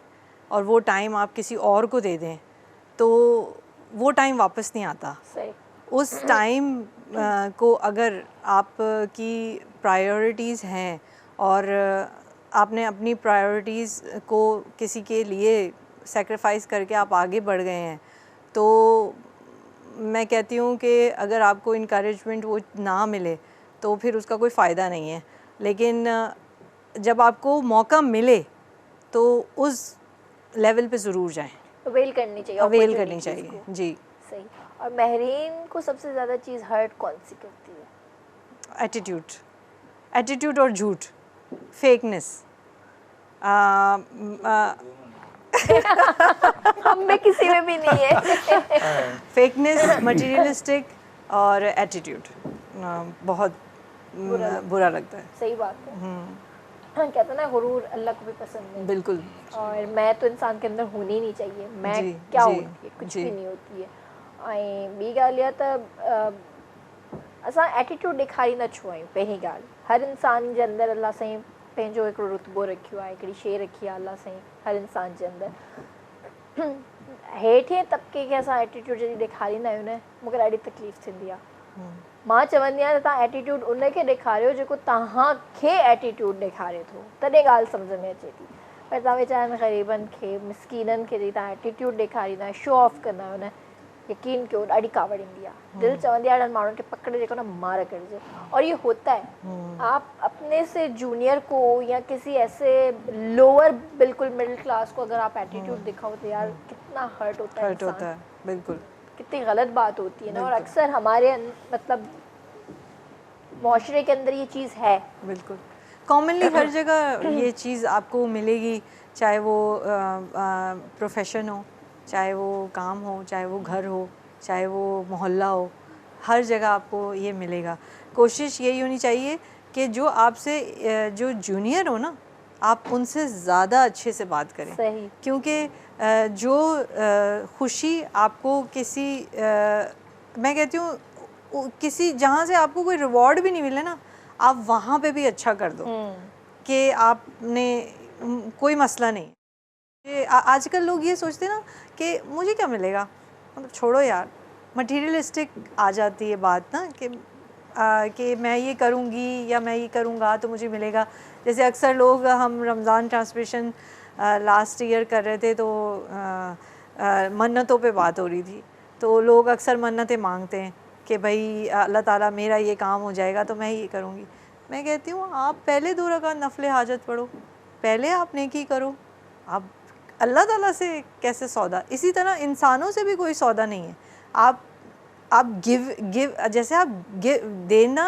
और वो टाइम आप किसी और को दे दें, तो वो टाइम वापस नहीं आता। सही। उस टाइम को अगर आपकी प्रायोरिटीज़ हैं और आपने अपनी प्रायोरिटीज़ को किसी के लिए सेक्रीफाइस करके आप आगे बढ़ गए हैं, तो मैं कहती हूँ कि अगर आपको इनकरेजमेंट वो ना मिले तो फिर उसका कोई फ़ायदा नहीं है। लेकिन जब आपको मौका मिले तो उस लेवल पे ज़रूर जाएं, अवेल करनी चाहिए, अवेल करनी opportunities चाहिए को। जी। सही। और महरीन को सबसे ज़्यादा चीज़ हर्ट कौन सी करती है? एटीट्यूड और झूठ, फेकनेस। हम में किसी में भी नहीं है। फेकनेस, मटेरियलिस्टिक और एटीट्यूड बहुत बुरा लगता है। सही बात है। हाँ, कहते हैं ना हुरूर अल्लाह को भी पसंद नहीं। बिल्कुल। और मैं तो इंसान के अंदर होनी ही नहीं चाहिए। मैं जी, क्या जी, होती है, कुछ जी। भी नहीं होती है। ऐं ॿी ॻाल्हि इहा त असां एटीट्यूड ॾेखारी न छो आहियूं। पहिरीं ॻाल्हि, हर इंसान जे अंदरि अलाह साईं पंहिंजो हिकिड़ो रुतबो रखियो आहे, हिकिड़ी शइ रखी आहे अलाह साईं हर इंसान जे अंदरि। हेठिएं तबिके खे असां एटीट्यूड जॾहिं ॾेखारींदा आहियूं न, मूंखे ॾाढी तकलीफ़ थींदी आहे। मां चवंदी आहियां त तव्हां एटीट्यूड उनखे ॾेखारियो जेको तव्हांखे एटीट्यूड ॾेखारे थो, तॾहिं ॻाल्हि सम्झ में अचे थी। पर तव्हां वीचारनि ग़रीबनि खे, मिसकीननि खे जॾहिं तव्हां एटीट्यूड ॾेखारींदा आहियो, शो ऑफ कंदा आहियो न, यकीन कयो ॾाढी कावड़ ईंदी आहे। दिलि चवंदी आहे ॾाढनि माण्हुनि खे पकड़े जेको न मार करिजे। और ये होता है, आप अपने से जूनियर को या किसी ऐसे लोअर बिल्कुल मिडिल क्लास को अगर आप एटीट्यूड दिखाओ तो यार कितना हर्ट होता है। हर्ट होता है, बिल्कुल। कितनी गलत बात होती है ना। और अक्सर हमारे मतलब माशरे के अंदर ये चीज़ है। बिल्कुल कॉमनली हर जगह ये चीज़ आपको मिलेगी, चाहे वो प्रोफेशन हो, चाहे वो काम हो, चाहे वो घर हो, चाहे वो मोहल्ला हो, हर जगह आपको ये मिलेगा। कोशिश यही होनी चाहिए कि जो आपसे जो जूनियर हो ना, आप उनसे ज़्यादा अच्छे से बात करें। सही। क्योंकि जो खुशी आपको किसी मैं कहती हूँ किसी जहाँ से आपको कोई रिवॉर्ड भी नहीं मिले ना, आप वहाँ पे भी अच्छा कर दो कि आपने कोई मसला नहीं। आजकल लोग ये सोचते ना कि मुझे क्या मिलेगा, मतलब छोड़ो यार, मटेरियलिस्टिक आ जाती है बात ना कि मैं ये करूँगी या मैं ये करूँगा तो मुझे मिलेगा। जैसे अक्सर लोग, हम रमज़ान ट्रांसमिशन लास्ट ईयर कर रहे थे तो मन्नतों पे बात हो रही थी, तो लोग अक्सर मन्नतें मांगते हैं कि भाई अल्लाह ताला मेरा ये काम हो जाएगा तो मैं ये करूँगी। मैं कहती हूँ आप पहले 2 रकात नफले हाजत पढ़ो, पहले आप नेकी करो, आप अल्लाह ताला से कैसे सौदा। इसी तरह इंसानों से भी कोई सौदा नहीं है। आप गिव जैसे आप देना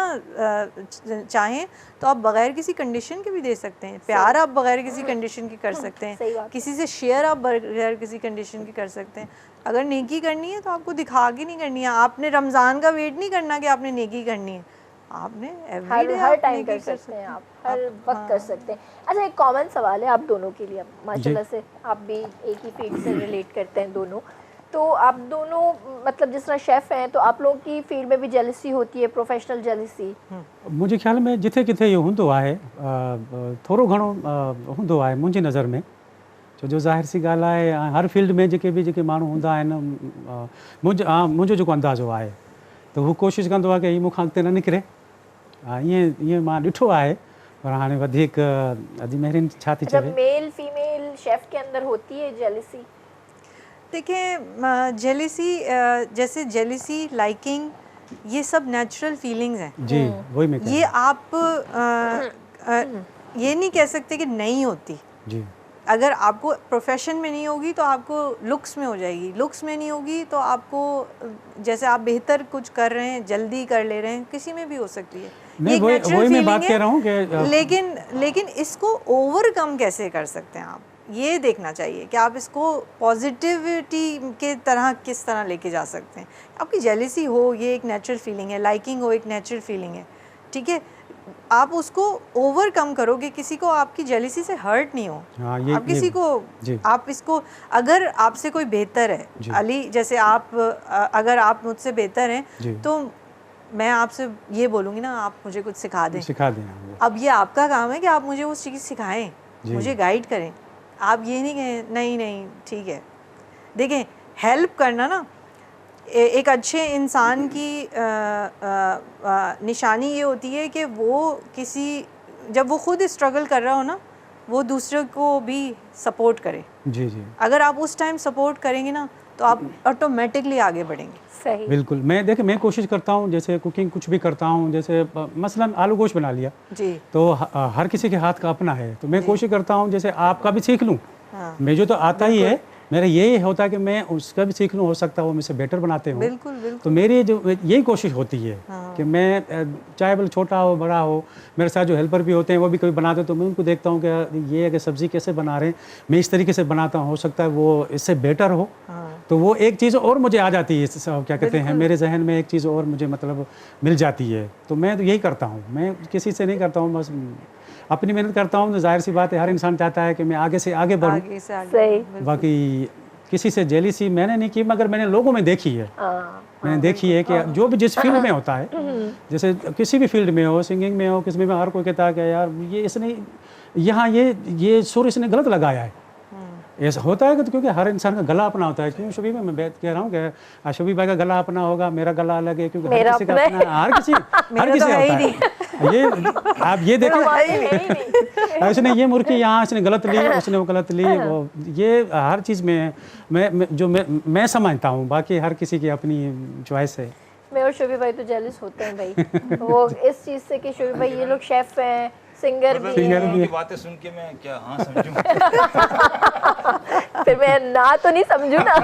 चाहें तो आप बग़ैर किसी कंडीशन के भी दे सकते हैं। प्यार आप बग़ैर किसी कंडीशन के कर सकते हैं, किसी से शेयर आप बग़ैर किसी कंडीशन के कर सकते हैं। अगर नेकी करनी है तो आपको दिखा के नहीं करनी है। आपने रमज़ान का वेट नहीं करना कि आपने नेकी करनी है, आपने हर टाइम कर सकते हैं, आप हर वक्त कर सकते हैं। अच्छा, एक कॉमन सवाल है आप दोनों के लिए, माशाल्लाह से आप भी एक ही फील्ड से रिलेट करते हैं दोनों, तो आप दोनों मतलब जिस तरह शेफ़ हैं तो आप लोगों की फील्ड में भी जेलसी होती है, प्रोफेशनल जेलसी? मुझे ख्याल में जिथे किथे इहो हूंदो आहे, थोरो घणो हूंदो आहे मुंहिंजी नज़र में, छो जो ज़ाहिर सी ॻाल्हि आहे हर फील्ड में जेके माण्हू हूंदा आहिनि, मुंहिंजो जेको अंदाज़ो आहे त हू कोशिशि कंदो आहे कि हीअ मूंखां अॻिते न निकिरे। ईअं मां ॾिठो आहे, पर हाणे वधीक अॼु महरीन छा थी चवे। मेल फीमेल शेफ़ के अंदर होती है जेलसी? देखिए जेलिसी, जैसे जेलिसी, लाइकिंग, ये सब नेचुरल फीलिंग्स हैं। जी, वही मैं ये आप ये नहीं कह सकते कि नहीं होती। जी, अगर आपको प्रोफेशन में नहीं होगी तो आपको लुक्स में हो जाएगी, लुक्स में नहीं होगी तो आपको जैसे आप बेहतर कुछ कर रहे हैं, जल्दी कर ले रहे हैं, किसी में भी हो सकती है। नहीं, वही मैं बात कह रहा हूँ कि लेकिन इसको ओवरकम कैसे कर सकते हैं आप, ये देखना चाहिए कि आप इसको पॉजिटिविटी के तरह किस तरह लेके जा सकते हैं। आपकी जेलिसी हो, ये एक नेचुरल फीलिंग है, लाइकिंग हो, एक नेचुरल फीलिंग है, ठीक है। आप उसको ओवरकम करो कि किसी को आपकी जेलिसी से हर्ट नहीं हो। आप किसी को, आप इसको, अगर आपसे कोई बेहतर है, अली जैसे आप, अगर आप मुझसे बेहतर हैं तो मैं आपसे ये बोलूँगी ना, आप मुझे कुछ सिखा दें। अब ये आपका काम है कि आप मुझे वो चीज़ सिखाएं, मुझे गाइड करें। आप ये नहीं कहें नहीं ठीक है। देखें, हेल्प करना ना, एक अच्छे इंसान की निशानी ये होती है कि वो जब वो खुद स्ट्रगल कर रहा हो ना, वो दूसरे को भी सपोर्ट करे। जी जी अगर आप उस टाइम सपोर्ट करेंगे ना तो आप ऑटोमेटिकली आगे बढ़ेंगे। सही। बिल्कुल। मैं कोशिश करता हूँ, जैसे कुकिंग कुछ भी करता हूँ, जैसे मसलन आलू गोश्त बना लिया जी। तो हर किसी के हाथ का अपना है, तो मैं कोशिश करता हूँ जैसे आपका भी सीख लूँ। हाँ। मुझे तो आता ही है, मेरा यही होता है कि मैं उसका भी सीख लूँ, हो सकता है वो मुझसे बेटर बनाते हो। बिल्कुल बिल्कुल। तो मेरी जो यही कोशिश होती है कि मैं चाहे बोले छोटा हो बड़ा हो, मेरे साथ जो हेल्पर भी होते हैं वो भी कभी बनाते हैं तो मैं उनको देखता हूँ कि ये अगर सब्ज़ी कैसे बना रहे हैं, मैं इस तरीके से बनाता हूँ, हो सकता है वो इससे बेटर हो। तो वो एक चीज़ और मुझे आ जाती है, क्या कहते हैं, मेरे जहन में एक चीज़ और मुझे मतलब मिल जाती है। तो मैं तो यही करता हूँ, मैं किसी से नहीं करता हूँ, बस अपनी मेहनत करता हूँ। तो जाहिर सी बात है हर इंसान चाहता है कि मैं आगे से आगे बढ़ूँ। सही। बाकी किसी से जेलिसी मैंने नहीं की, मगर मैंने लोगों में देखी है। मैंने देखी है कि जो भी जिस फील्ड में होता है, जैसे किसी भी फील्ड में हो, सिंगिंग में हो, किसी में हर कोई कहता है कि यार ये इसने यहाँ ये सुर इसने गलत लगाया है। ऐसा होता है कि क्योंकि हर इंसान का गला अपना होता है। क्यों शबीब, मैं कह रहा हूँ कि शबीब भाई का गला अपना होगा, मेरा गला अलग है, क्योंकि हर किसी का अपना, हर किसी होता है। ये आप ये देखें, इसने ये मुर्गी यहाँ इसने गलत ली, उसने वो गलत ली, वो ये हर चीज़ में मैं समझता हूँ। बाकी हर किसी की अपनी चॉइस है। मैं और शोभी भाई तो जेलस होते हैं भाई वो इस चीज़ से कि शोभी भाई ये लोग शेफ हैं, सिंगर भी हैं। की बातें सुन के मैं क्या हाँ समझूं? फिर मैं ना तो नहीं समझूं ना।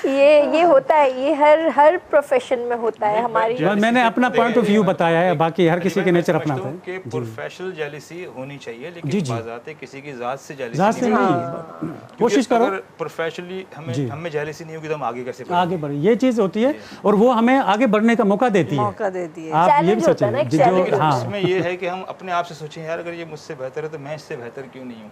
ये होता है, ये हर प्रोफेशन में होता है हमारी। मैंने अपना पॉइंट ऑफ व्यू बताया है, बाकी हर किसी के नेचर अपना होता है। कि प्रोफेशनल जेलसी होनी चाहिए, लेकिन जी, जी। बाज़ाते किसी की जात से जेलसी ज़ात से नहीं, कोशिश करो। अगर प्रोफेशनली हमें जेलसी नहीं होगी तो हम आगे कैसे आगे बढ़े, ये चीज़ होती है और वो हमें आगे बढ़ने का मौका देती है। आप ये भी सोचें जो हाँ, इसमें ये है कि हम अपने आप से सोचें यार अगर ये मुझसे बेहतर है तो मैं इससे बेहतर क्यों नहीं हूँ,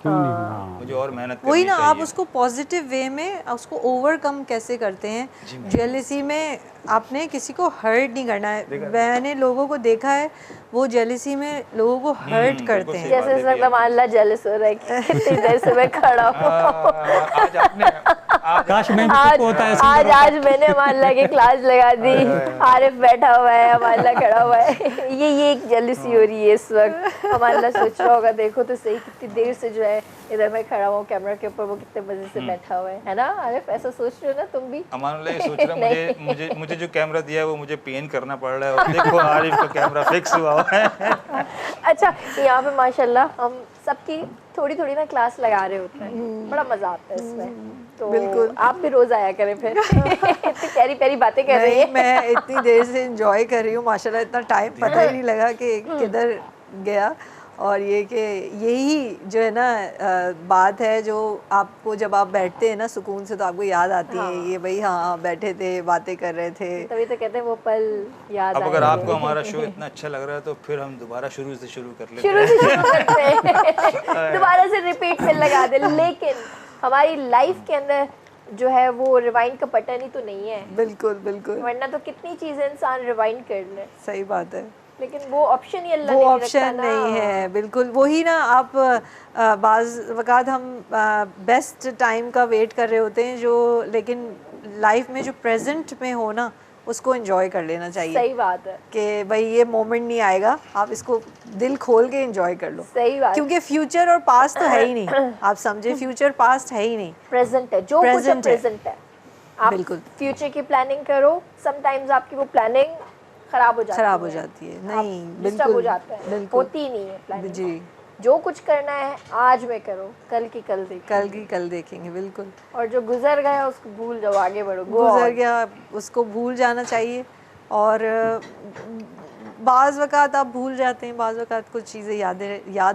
मुझे और मेहनत करनी वही ना, चाहिए। आप उसको पॉजिटिव वे में उसको ओवरकम कैसे करते हैं। जेलसी में आपने किसी को हर्ट नहीं करना है। मैंने लोगों को देखा है वो जेलसी में लोगों को हर्ट करते हैं। जैसे इस वक्त अमानला जेलस हो रहा है कि कितनी देर से मैं खड़ा हूँ। आज आपने काश मैं होता है। आज मैंने अमानला की क्लास लगा दी, आरिफ बैठा हुआ है, अमानला खड़ा हुआ है। ये एक जेलसी हो रही है इस वक्त। अमानला सोच रहा होगा देखो तो सही कितनी देर से जो है इधर मैं खड़ा हूँ कैमरा के ऊपर, वो कितने मजे से बैठा हुआ है ना। आरिफ ऐसा सोच रहे हो ना तुम भी? अमानुल्लाह ये सोच रहा है मुझे जो कैमरा दिया है वो मुझे पेन करना पड़ रहा है और देखो आरिफ का कैमरा फिक्स हुआ है। अच्छा, यहाँ पे माशाल्लाह हम सबकी थोड़ी थोड़ी ना क्लास लगा रहे होते हैं, बड़ा मजा आता है इसमें। तो बिल्कुल। आप भी रोज आया करें फिर। इतनी प्यारी प्यारी बातें कर रही है। मैं इतनी देर से एंजॉय कर रही हूँ माशाल्लाह, इतना टाइम पता ही नहीं लगा कि किधर गया। और ये कि यही जो है ना बात है जो आपको जब आप बैठते हैं ना सुकून से तो आपको याद आती है ये भाई हाँ बैठे थे बातें कर रहे थे, तभी तो कहते हैं वो पल याद। अब अगर आपको हमारा शो इतना अच्छा लग रहा है तो फिर हम दोबारा शुरू से शुरू कर लेते हैं। दोबारा से रिपीट पे लगा दे। लेकिन हमारी लाइफ के अंदर जो है वो रिवाइंड का बटन ही तो नहीं है। बिल्कुल बिल्कुल, वरना तो कितनी चीजें इंसान रिवाइंड कर ले। सही बात है, लेकिन वो ऑप्शन ही अल्लाह वो ने ऑप्शन नहीं है। बिल्कुल वही ना, आप बाज़ वक़ात हम बेस्ट टाइम का वेट कर रहे होते हैं जो, लेकिन लाइफ में जो प्रेजेंट में हो ना उसको एंजॉय कर लेना चाहिए। सही बात है कि भाई ये मोमेंट नहीं आएगा, आप इसको दिल खोल के एंजॉय कर लो। सही बात, क्योंकि फ्यूचर और पास्ट तो है ही नहीं। आप समझे, फ्यूचर पास्ट है ही नहीं, प्रेजेंट है। जो कुछ है प्रेजेंट है। आप बिल्कुल फ्यूचर की प्लानिंग करो, समटाइम्स आपकी वो प्लानिंग खराब हो जाती है। नहीं बिल्कुल हो जाता है, होती नहीं है प्लानिंग। जी, जो कुछ करना है आज में करो, कल की कल देखेंगे। बिल्कुल। और जो गुजर गया उसको भूल जाओ, आगे बढ़ो। गुजर गया उसको भूल जाना चाहिए। और बाज़ वक़ात आप भूल जाते हैं, बाज़ वक़ात कुछ चीज़ें याद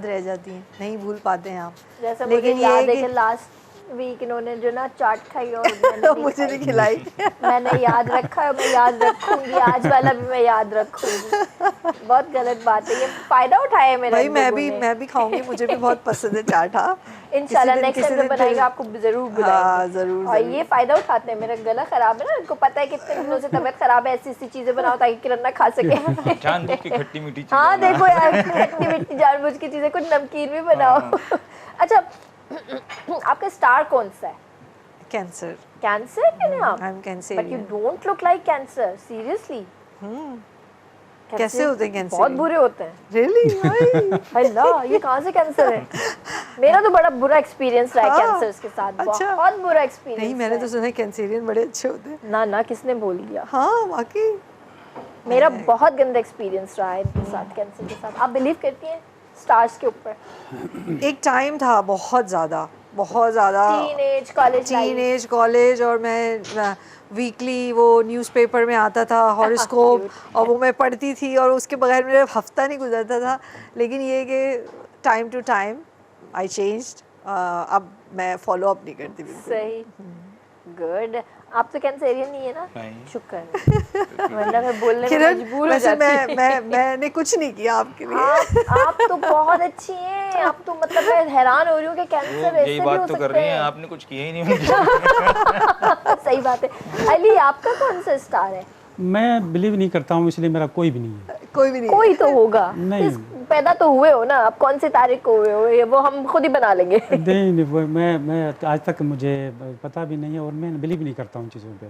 रह जाती हैं, नहीं भूल पाते हैं आप। जैसे लेकिन मुझे याद है कि लास्ट वीक इन्होंने जो ना चाट खाई और मुझे नहीं खिलाई। मैंने याद रखा है, मैं याद रखूंगी, आज वाला भी मैं याद रखूंगी। बहुत गलत बात है, ये फायदा उठाया मेरा। भाई मैं भी खाऊंगी, मुझे भी बहुत पसंद है चाट। हाँ इंशाल्लाह नेक्स्ट टाइम जब बनाएगा आपको जरूर बुलाएंगे। हाँ जरूर। और ये फायदा उठाते हैं, मेरा गला खराब है ना, उनको पता है कितने दिनों से तबीयत खराब है, ऐसी चीजें बनाओ ताकि किरण ना खा सके। जानबूझ के खट्टी मीठी चीजें। हाँ देखो यार, खट्टी मीठी जानबूझ की चीजें, कुछ नमकीन भी बनाओ। अच्छा, आपका स्टार कौन सा है? कैंसर। कैंसर है ना आप? I am but you Cancerian. Don't look like cancer, seriously. कैसे होते हैं कैंसर? बहुत बुरे होते हैं। रियली? अल्लाह, ये कहाँ से कैंसर है? मेरा तो बड़ा बुरा एक्सपीरियंस रहा है हाँ, कैंसर्स के साथ, अच्छा। बहुत बुरा एक्सपीरियंस। नहीं, मैंने तो सुना है कैंसेरियन बड़े अच्छे होते हैं। ना ना, किसने बोल दिया? हाँ वाकई। मेरा बहुत गंदा एक्सपीरियंस रहा है इनके साथ, कैंसर के साथ। आप बिलीव करती हैं स्टार्स के ऊपर? एक टाइम था बहुत ज़्यादा teenage college life. Teenage college, और मैं वीकली वो न्यूज़पेपर में आता था हॉरोस्कोप, और वो मैं पढ़ती थी, और उसके बगैर मेरा हफ्ता नहीं गुजरता था। लेकिन ये कि time to time I changed, अब मैं फॉलो अप नहीं करती बिल्कुल। सही, गुड। आप तो कैंसरियन नहीं है ना? नहीं। शुक्र है, वरना मैं बोलने में किरण, मजबूर हो वैसे जाती। मैंने कुछ नहीं किया आपके लिए। आप तो बहुत अच्छी हैं। आप तो मतलब मैं हैरान हो रही हूँ कि कैंसर ऐसे यही भी हो बात तो कर सकते रही हैं, हैं। आपने कुछ किया ही नहीं। सही बात है। अली, आपका कौन सा स्टार है? मैं बिलीव नहीं करता हूँ, इसलिए मेरा कोई भी नहीं है। कोई भी नहीं। कोई तो होगा। नहीं। पैदा तो हुए हो ना आप, कौन सी तारीख को हुए हो ये वो हम खुद ही बना लेंगे। नहीं, मैं आज तक मुझे पता भी नहीं है, और मैं बिलीव नहीं करता हूँ चीज़ों पे।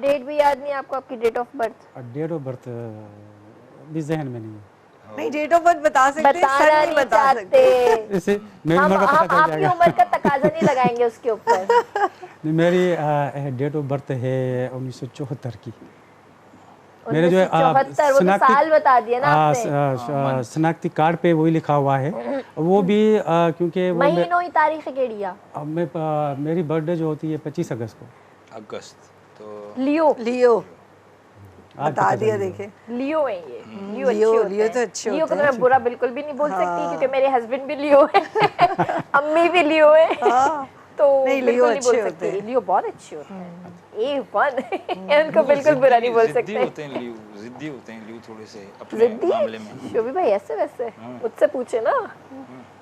डेट भी याद नहीं आपको, आपकी date of birth? Date of birth भी जहन में नहीं है। नहीं, डेट ऑफ बर्थ बता सकते हैं, बताना सन नहीं नहीं बता सकते। चाहते। इसे मेरी हम उम्र का पता चल आपकी जाएगा। उम्र का तकाजा नहीं लगाएंगे उसके ऊपर। नहीं, मेरी डेट ऑफ बर्थ है 1974 की। मेरे जो 1974, वो तो साल बता दिया ना आपने। शनाख्ती कार्ड पे वही लिखा हुआ है। वो भी क्योंकि वो महीनों ही तारीख केड़िया? मेरी बर्थडे जो होती है 25 अगस्त को। अगस्त तो लियो। लियो आज बता पता दिया, चल गया। देखे। लियो है ये। लियो अच्छे लियो होते लियो हैं। तो अच्छे लियो को होते तो हैं। मैं बुरा बिल्कुल भी नहीं बोल सकती, क्योंकि मेरे हस्बैंड भी लियो है। अम्मी भी लियो है। हाँ। तो नहीं, बिल्कुल लियो नहीं बोल अच्छे सकती। होते हैं। लियो बहुत अच्छे होते हैं, A1। उनको बिल्कुल बुरा नहीं बोल जिद्दी सकते। होते हैं लियो, जिद्दी होते हैं लियो थोड़े से अपने जिद्दी? मामले में। शोभी भाई ऐसे वैसे मुझसे पूछे ना।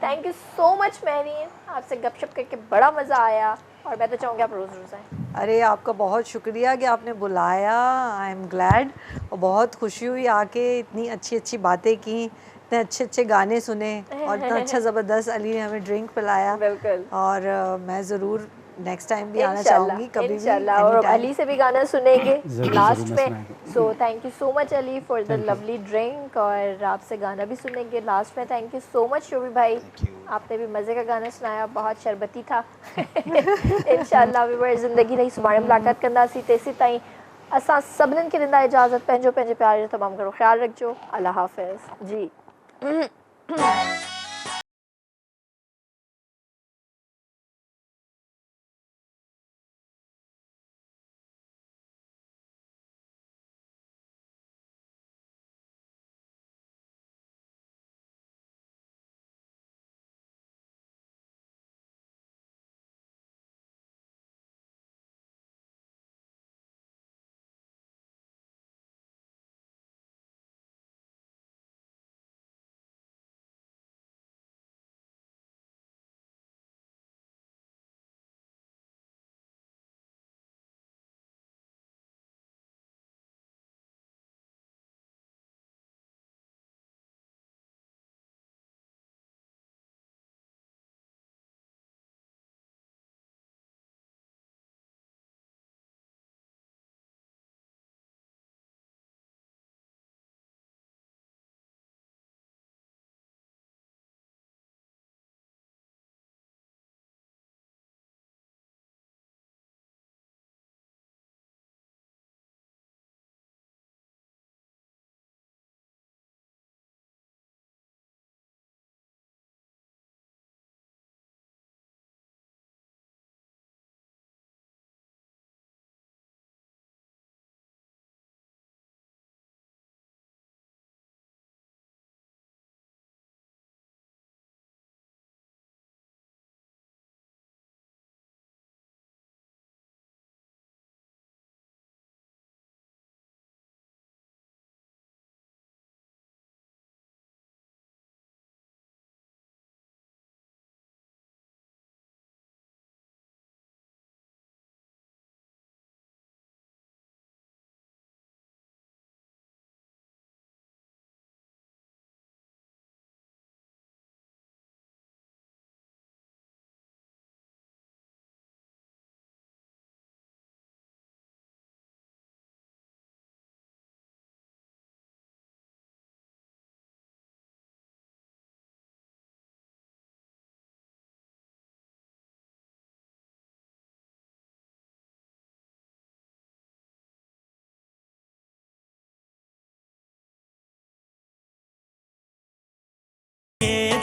Thank you so much Mehreen, आपसे गपशप करके बड़ा मज़ा आया, और मैं तो चाहूँगी आप रोज़ रोज़ आएँ। अरे आपका बहुत शुक्रिया कि आपने बुलाया। आई एम ग्लैड, और बहुत खुशी हुई आके, इतनी अच्छी अच्छी बातें की, इतने अच्छे अच्छे गाने सुने, और इतना अच्छा ज़बरदस्त अली ने हमें ड्रिंक पिलाया। बिल्कुल। और मैं ज़रूर नेक्स्ट टाइम भी आना इंशाल्लाह, चाहूँगी, कभी भी, इंशाल्लाह। और anytime। अली से भी गाना सुनेंगे ज़रूर, लास्ट ज़रूर में। सुनाएंगे। So thank you so much Ali for the lovely drink, और आपसे गाना भी सुनेंगे लास्ट में। थैंक यू सो मच शोभी भाई, आपने भी मज़े का गाना सुनाया, बहुत शरबती था। इंशाल्लाह वी ज़िंदगी रही सुभाणे मुलाकात कंदासीं। तेसीं ताईं असां सभिनीनि खे ॾींदा इजाज़त। पंहिंजो पंहिंजे प्यार जो तमामु घणो ख़्यालु रखिजो। अल्लाह हाफ़िज़ जी।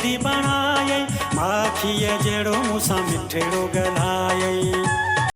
दी बणायई माखीअ जहिड़ो मूंसां मिठड़ो ॻाल्हायई